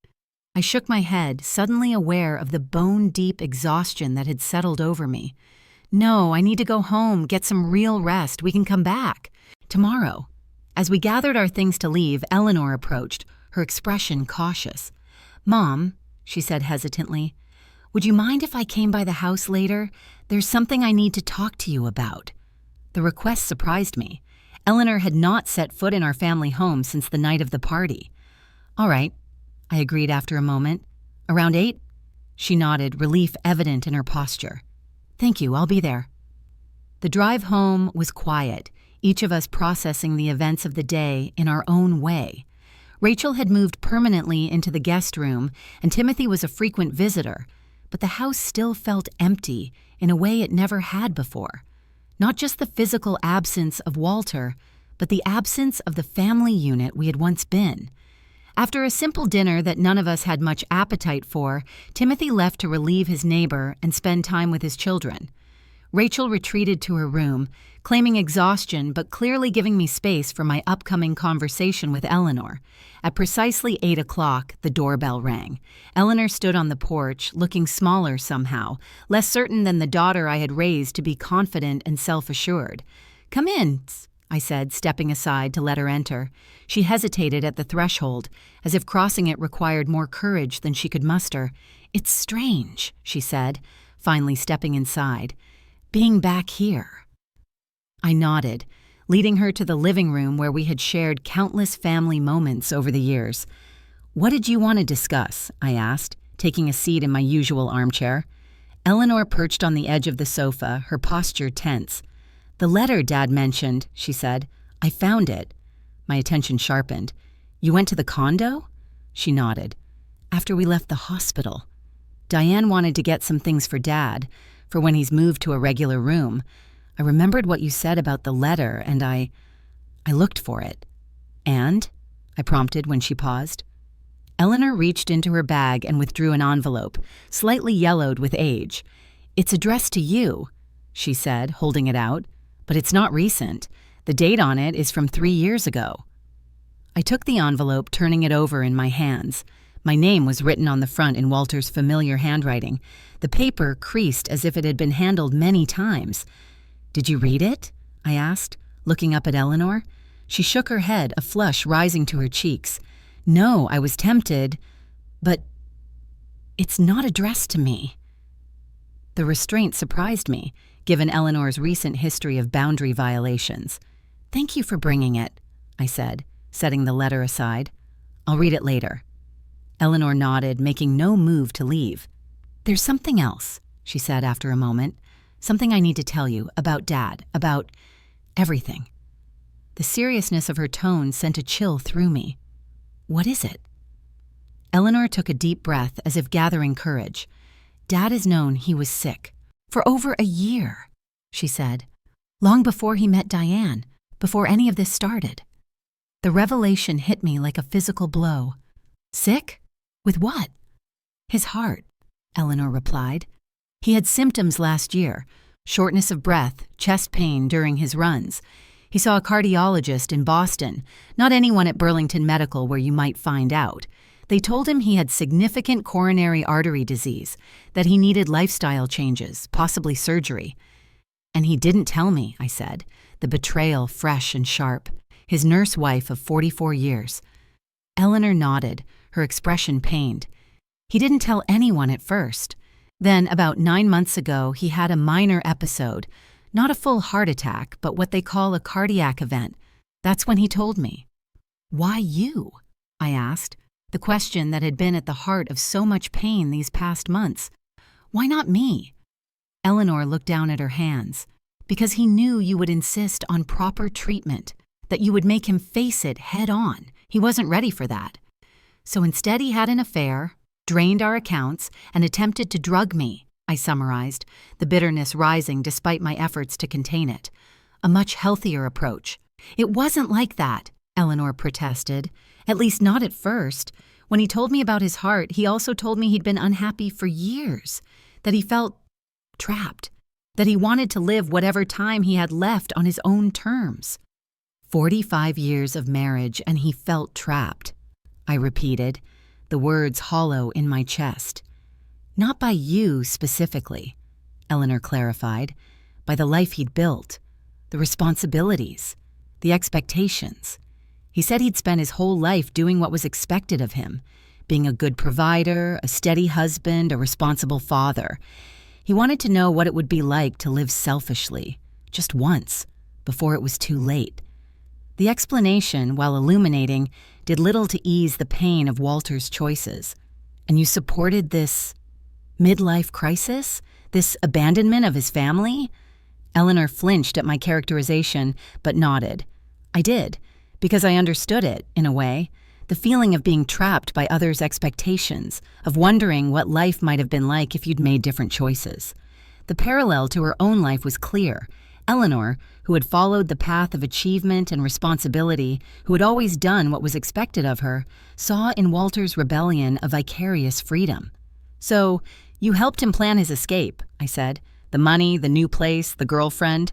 [SPEAKER 1] I shook my head, suddenly aware of the bone-deep exhaustion that had settled over me. "No, I need to go home, get some real rest. We can come back tomorrow." As we gathered our things to leave, Eleanor approached, her expression cautious. "Mom," she said hesitantly, "would you mind if I came by the house later? There's something I need to talk to you about." The request surprised me. Eleanor had not set foot in our family home since the night of the party. "All right," I agreed after a moment. "Around 8? She nodded, relief evident in her posture. "Thank you, I'll be there." The drive home was quiet, each of us processing the events of the day in our own way. Rachel had moved permanently into the guest room, and Timothy was a frequent visitor, but the house still felt empty in a way it never had before. Not just the physical absence of Walter, but the absence of the family unit we had once been. After a simple dinner that none of us had much appetite for, Timothy left to relieve his neighbor and spend time with his children. Rachel retreated to her room, claiming exhaustion but clearly giving me space for my upcoming conversation with Eleanor. At precisely 8 o'clock, the doorbell rang. Eleanor stood on the porch, looking smaller somehow, less certain than the daughter I had raised to be confident and self-assured. "Come in," I said, stepping aside to let her enter. She hesitated at the threshold, as if crossing it required more courage than she could muster. "It's strange," she said, finally stepping inside. "Being back here." I nodded, leading her to the living room where we had shared countless family moments over the years. "What did you want to discuss?" I asked, taking a seat in my usual armchair. Eleanor perched on the edge of the sofa, her posture tense. "The letter Dad mentioned," she said. "I found it." My attention sharpened. "You went to the condo?" She nodded. "After we left the hospital. Diane wanted to get some things for Dad, for when he's moved to a regular room. I remembered what you said about the letter, and I looked for it." "And?" I prompted when she paused. Eleanor reached into her bag and withdrew an envelope, slightly yellowed with age. "It's addressed to you," she said, holding it out. "But it's not recent. The date on it is from 3 years ago." I took the envelope, turning it over in my hands. My name was written on the front in Walter's familiar handwriting, the paper creased as if it had been handled many times. "Did you read it?" I asked, looking up at Eleanor. She shook her head, a flush rising to her cheeks. "No, I was tempted, but it's not addressed to me." The restraint surprised me, given Eleanor's recent history of boundary violations. "Thank you for bringing it," I said, setting the letter aside. "I'll read it later." Eleanor nodded, making no move to leave. "There's something else," she said after a moment. "Something I need to tell you about Dad, about everything." The seriousness of her tone sent a chill through me. "What is it?" Eleanor took a deep breath as if gathering courage. "Dad has known he was sick for over a year," she said. "Long before he met Diane, before any of this started." The revelation hit me like a physical blow. "Sick? With what?" "His heart," Eleanor replied. "He had symptoms last year, shortness of breath, chest pain during his runs. He saw a cardiologist in Boston, not anyone at Burlington Medical where you might find out. They told him he had significant coronary artery disease, that he needed lifestyle changes, possibly surgery." "And he didn't tell me," I said, the betrayal fresh and sharp. "His nurse wife of 44 years. Eleanor nodded, her expression pained. "He didn't tell anyone at first. Then, about 9 months ago, he had a minor episode. Not a full heart attack, but what they call a cardiac event. That's when he told me." "Why you?" I asked, the question that had been at the heart of so much pain these past months. "Why not me?" Eleanor looked down at her hands. "Because he knew you would insist on proper treatment, that you would make him face it head on. He wasn't ready for that. So instead he had an affair, drained our accounts, and attempted to drug me," I summarized, the bitterness rising despite my efforts to contain it. "A much healthier approach." "It wasn't like that," Eleanor protested. "At least not at first. When he told me about his heart, he also told me he'd been unhappy for years, that he felt trapped, that he wanted to live whatever time he had left on his own terms." 45 years of marriage and he felt trapped, I repeated, the words hollow in my chest. "Not by you specifically," Eleanor clarified, "by the life he'd built, the responsibilities, the expectations. He said he'd spent his whole life doing what was expected of him, being a good provider, a steady husband, a responsible father. He wanted to know what it would be like to live selfishly, just once, before it was too late." The explanation, while illuminating, did little to ease the pain of Walter's choices. "And you supported this midlife crisis? This abandonment of his family?" Eleanor flinched at my characterization, but nodded. "I did, because I understood it, in a way. The feeling of being trapped by others' expectations, of wondering what life might have been like if you'd made different choices. The parallel to her own life was clear. Eleanor, who had followed the path of achievement and responsibility, who had always done what was expected of her, saw in Walter's rebellion a vicarious freedom. "So, you helped him plan his escape," I said. "The money, the new place, the girlfriend."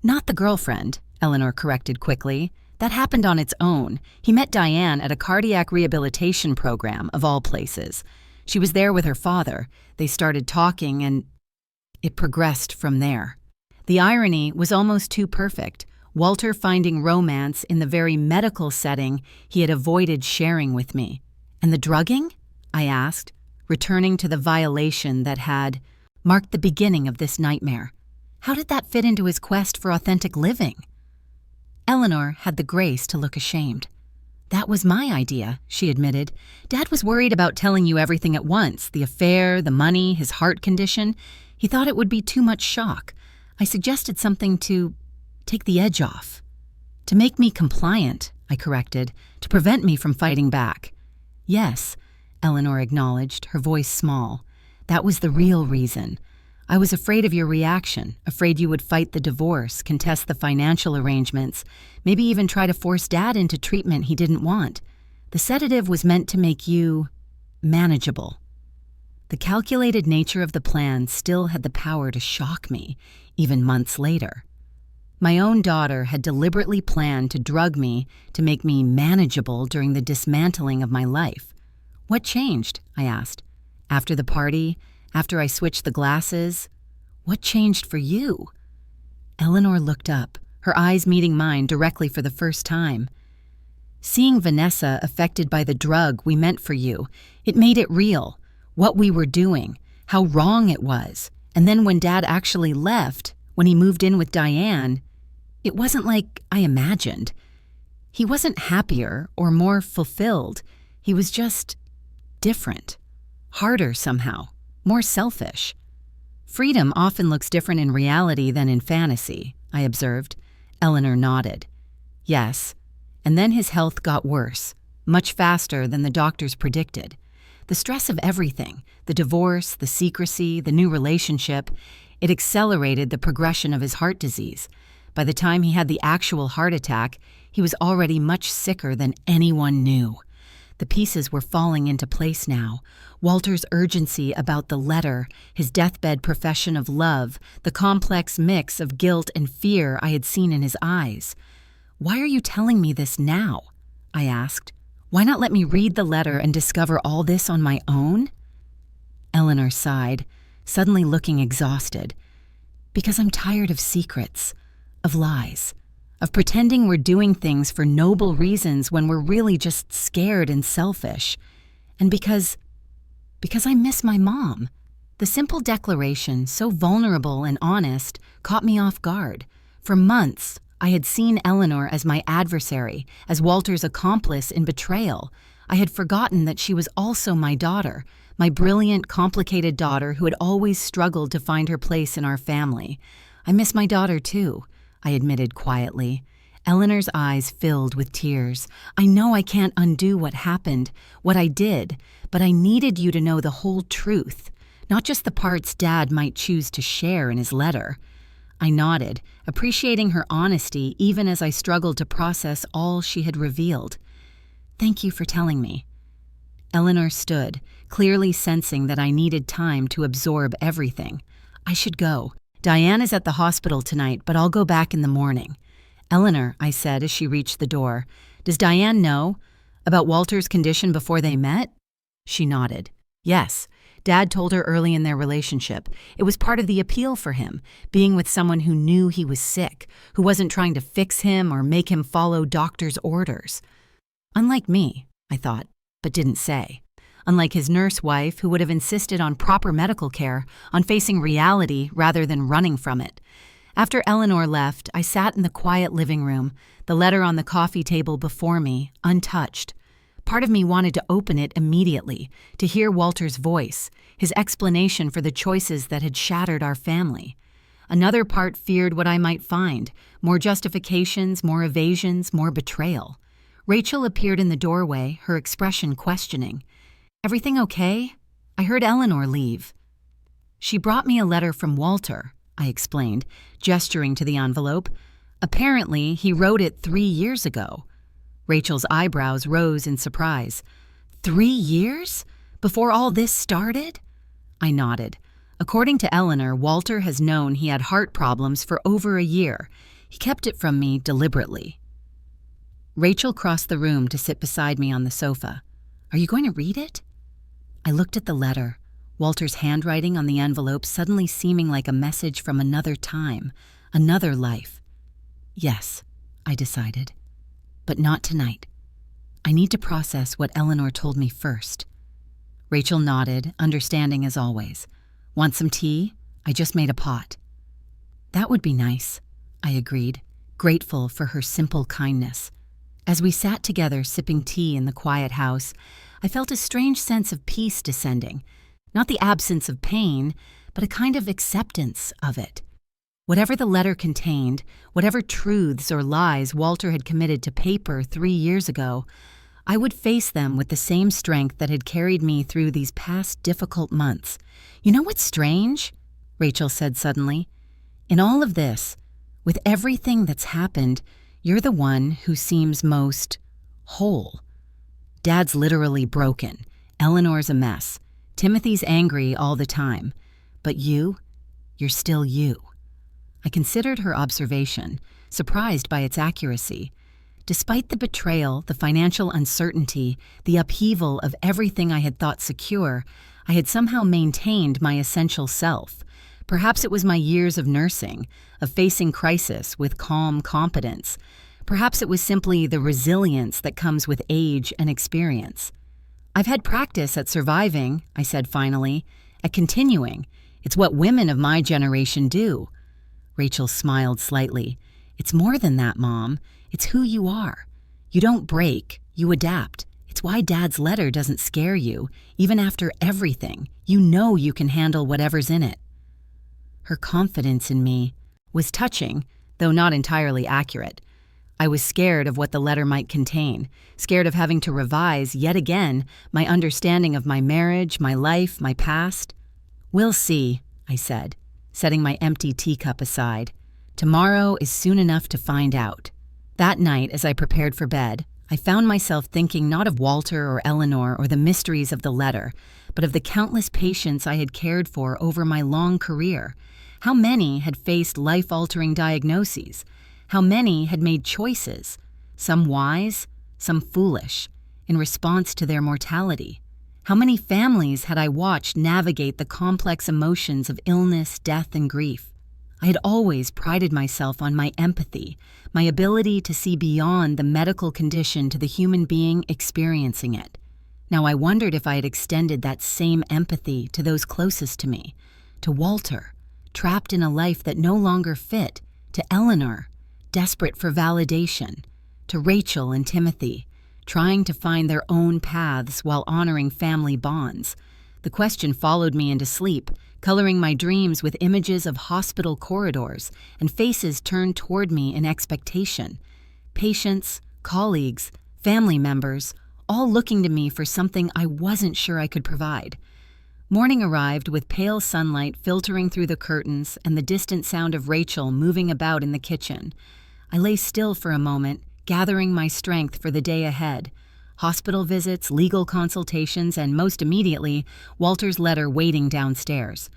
[SPEAKER 1] "Not the girlfriend," Eleanor corrected quickly. "That happened on its own. He met Diane at a cardiac rehabilitation program, of all places. She was there with her father. They started talking and it progressed from there." The irony was almost too perfect, Walter finding romance in the very medical setting he had avoided sharing with me. "And the drugging?" I asked, returning to the violation that had marked the beginning of this nightmare. "How did that fit into his quest for authentic living?" Eleanor had the grace to look ashamed. "That was my idea," she admitted. "Dad was worried about telling you everything at once, the affair, the money, his heart condition. He thought it would be too much shock. I suggested something to take the edge off. To make me compliant," I corrected, "to prevent me from fighting back." "Yes," Eleanor acknowledged, her voice small. "That was the real reason. I was afraid of your reaction, afraid you would fight the divorce, contest the financial arrangements, maybe even try to force Dad into treatment he didn't want. The sedative was meant to make you manageable." The calculated nature of the plan still had the power to shock me, even months later. My own daughter had deliberately planned to drug me to make me manageable during the dismantling of my life. What changed? I asked. After the party? After I switched the glasses? What changed for you? Eleanor looked up, her eyes meeting mine directly for the first time. Seeing Vanessa affected by the drug we meant for you, it made it real. What we were doing, how wrong it was. And then when Dad actually left, when he moved in with Diane, it wasn't like I imagined. He wasn't happier or more fulfilled. He was just different. Harder somehow. More selfish. Freedom often looks different in reality than in fantasy, I observed. Eleanor nodded. Yes. And then his health got worse, much faster than the doctors predicted. The stress of everything, the divorce, the secrecy, the new relationship, it accelerated the progression of his heart disease. By the time he had the actual heart attack, he was already much sicker than anyone knew. The pieces were falling into place now. Walter's urgency about the letter, his deathbed profession of love, the complex mix of guilt and fear I had seen in his eyes. "Why are you telling me this now?" I asked. "Why not let me read the letter and discover all this on my own?" Eleanor sighed, suddenly looking exhausted. "Because I'm tired of secrets, of lies, of pretending we're doing things for noble reasons when we're really just scared and selfish. And because I miss my mom." The simple declaration, so vulnerable and honest, caught me off guard. For months, I had seen Eleanor as my adversary, as Walter's accomplice in betrayal. I had forgotten that she was also my daughter, my brilliant, complicated daughter who had always struggled to find her place in our family. "I miss my daughter, too," I admitted quietly. Eleanor's eyes filled with tears. "I know I can't undo what happened, what I did, but I needed you to know the whole truth, not just the parts Dad might choose to share in his letter." I nodded, appreciating her honesty even as I struggled to process all she had revealed. "Thank you for telling me." Eleanor stood, clearly sensing that I needed time to absorb everything. "I should go. Diane is at the hospital tonight, but I'll go back in the morning." "Eleanor," I said as she reached the door, "does Diane know about Walter's condition before they met?" She nodded. "Yes. Dad told her early in their relationship. It was part of the appeal for him, being with someone who knew he was sick, who wasn't trying to fix him or make him follow doctor's orders. Unlike me, I thought, but didn't say. Unlike his nurse wife, who would have insisted on proper medical care, on facing reality rather than running from it. After Eleanor left, I sat in the quiet living room, the letter on the coffee table before me, untouched. Part of me wanted to open it immediately, to hear Walter's voice, his explanation for the choices that had shattered our family. Another part feared what I might find, more justifications, more evasions, more betrayal. Rachel appeared in the doorway, her expression questioning. "Everything okay? I heard Eleanor leave." "She brought me a letter from Walter," I explained, gesturing to the envelope. "Apparently, he wrote it 3 years ago." Rachel's eyebrows rose in surprise. 3 years? Before all this started? I nodded. According to Eleanor, Walter has known he had heart problems for over a year. He kept it from me deliberately. Rachel crossed the room to sit beside me on the sofa. "Are you going to read it?" I looked at the letter, Walter's handwriting on the envelope suddenly seeming like a message from another time, another life. "Yes," I decided. "But not tonight. I need to process what Eleanor told me first." Rachel nodded, understanding as always. "Want some tea? I just made a pot." "That would be nice," I agreed, grateful for her simple kindness. As we sat together sipping tea in the quiet house, I felt a strange sense of peace descending. Not the absence of pain, but a kind of acceptance of it. Whatever the letter contained, whatever truths or lies Walter had committed to paper 3 years ago, I would face them with the same strength that had carried me through these past difficult months. "You know what's strange?" Rachel said suddenly. "In all of this, with everything that's happened, you're the one who seems most whole. Dad's literally broken. Eleanor's a mess. Timothy's angry all the time. But you're still you." I considered her observation, surprised by its accuracy. Despite the betrayal, the financial uncertainty, the upheaval of everything I had thought secure, I had somehow maintained my essential self. Perhaps it was my years of nursing, of facing crisis with calm competence. Perhaps it was simply the resilience that comes with age and experience. "I've had practice at surviving," I said finally, "at continuing. It's what women of my generation do." Rachel smiled slightly. "It's more than that, Mom. It's who you are. You don't break, you adapt. It's why Dad's letter doesn't scare you. Even after everything, you know you can handle whatever's in it." Her confidence in me was touching, though not entirely accurate. I was scared of what the letter might contain, scared of having to revise, yet again, my understanding of my marriage, my life, my past. "We'll see," I said, setting my empty teacup aside. "Tomorrow is soon enough to find out." That night, as I prepared for bed, I found myself thinking not of Walter or Eleanor or the mysteries of the letter, but of the countless patients I had cared for over my long career. How many had faced life-altering diagnoses? How many had made choices, some wise, some foolish, in response to their mortality? How many families had I watched navigate the complex emotions of illness, death, and grief? I had always prided myself on my empathy, my ability to see beyond the medical condition to the human being experiencing it. Now I wondered if I had extended that same empathy to those closest to me, to Walter, trapped in a life that no longer fit, to Eleanor, desperate for validation, to Rachel and Timothy, trying to find their own paths while honoring family bonds. The question followed me into sleep, coloring my dreams with images of hospital corridors and faces turned toward me in expectation. Patients, colleagues, family members, all looking to me for something I wasn't sure I could provide. Morning arrived with pale sunlight filtering through the curtains and the distant sound of Rachel moving about in the kitchen. I lay still for a moment, gathering my strength for the day ahead. Hospital visits, legal consultations, and most immediately, Walter's letter waiting downstairs.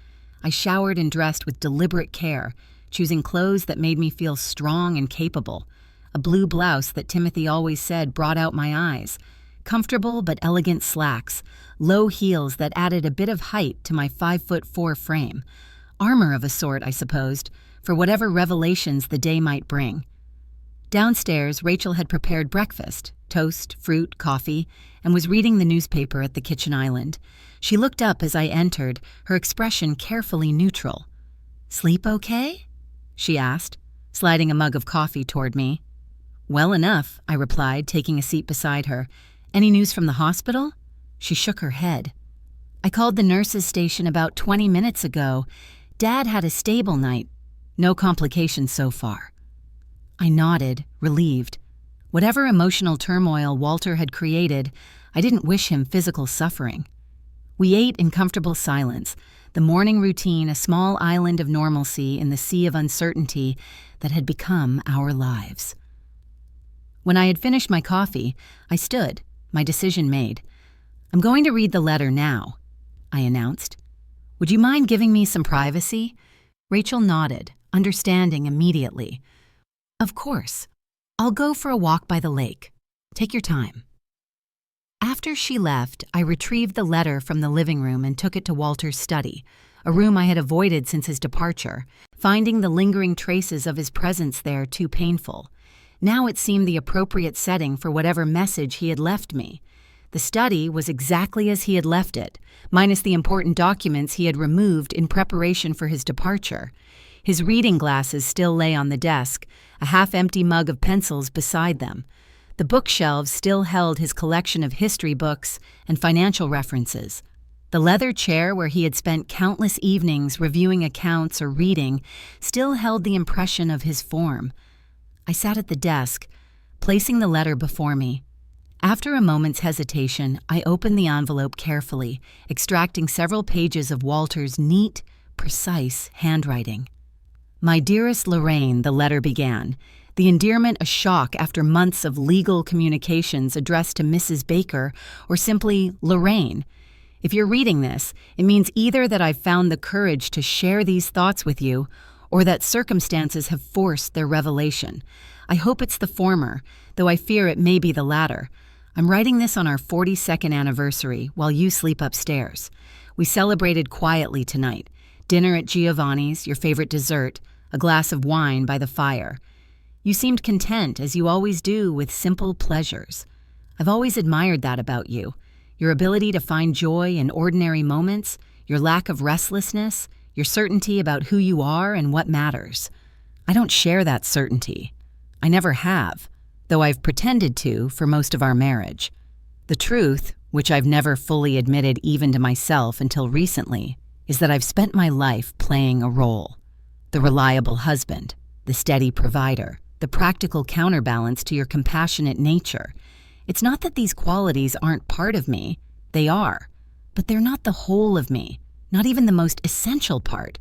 [SPEAKER 1] I showered and dressed with deliberate care, choosing clothes that made me feel strong and capable. A blue blouse that Timothy always said brought out my eyes. Comfortable but elegant slacks, low heels that added a bit of height to my 5'4" frame. Armor of a sort, I supposed, for whatever revelations the day might bring. Downstairs, Rachel had prepared breakfast, toast, fruit, coffee, and was reading the newspaper at the kitchen island. She looked up as I entered, her expression carefully neutral. "Sleep okay?" she asked, sliding a mug of coffee toward me. "Well enough," I replied, taking a seat beside her. "Any news from the hospital?" She shook her head. "I called the nurses' station about 20 minutes ago. Dad had a stable night. No complications so far." I nodded, relieved. Whatever emotional turmoil Walter had created, I didn't wish him physical suffering. We ate in comfortable silence, the morning routine a small island of normalcy in the sea of uncertainty that had become our lives. When I had finished my coffee, I stood, my decision made. "I'm going to read the letter now," I announced. "Would you mind giving me some privacy?" Rachel nodded, understanding immediately. "Of course. I'll go for a walk by the lake. Take your time." After she left, I retrieved the letter from the living room and took it to Walter's study, a room I had avoided since his departure, finding the lingering traces of his presence there too painful. Now it seemed the appropriate setting for whatever message he had left me. The study was exactly as he had left it, minus the important documents he had removed in preparation for his departure. His reading glasses still lay on the desk, a half-empty mug of pencils beside them. The bookshelves still held his collection of history books and financial references. The leather chair where he had spent countless evenings reviewing accounts or reading still held the impression of his form. I sat at the desk, placing the letter before me. After a moment's hesitation, I opened the envelope carefully, extracting several pages of Walter's neat, precise handwriting. "My dearest Lorraine," the letter began, the endearment a shock after months of legal communications addressed to Mrs. Baker or simply Lorraine. If you're reading this, it means either that I've found the courage to share these thoughts with you, or that circumstances have forced their revelation. I hope it's the former, though I fear it may be the latter. I'm writing this on our 42nd anniversary while you sleep upstairs. We celebrated quietly tonight. Dinner at Giovanni's, your favorite dessert, a glass of wine by the fire. You seemed content, as you always do, with simple pleasures. I've always admired that about you. Your ability to find joy in ordinary moments, your lack of restlessness, your certainty about who you are and what matters. I don't share that certainty. I never have, though I've pretended to for most of our marriage. The truth, which I've never fully admitted even to myself until recently, is that I've spent my life playing a role. The reliable husband, the steady provider, the practical counterbalance to your compassionate nature. It's not that these qualities aren't part of me. They are. But they're not the whole of me, not even the most essential part.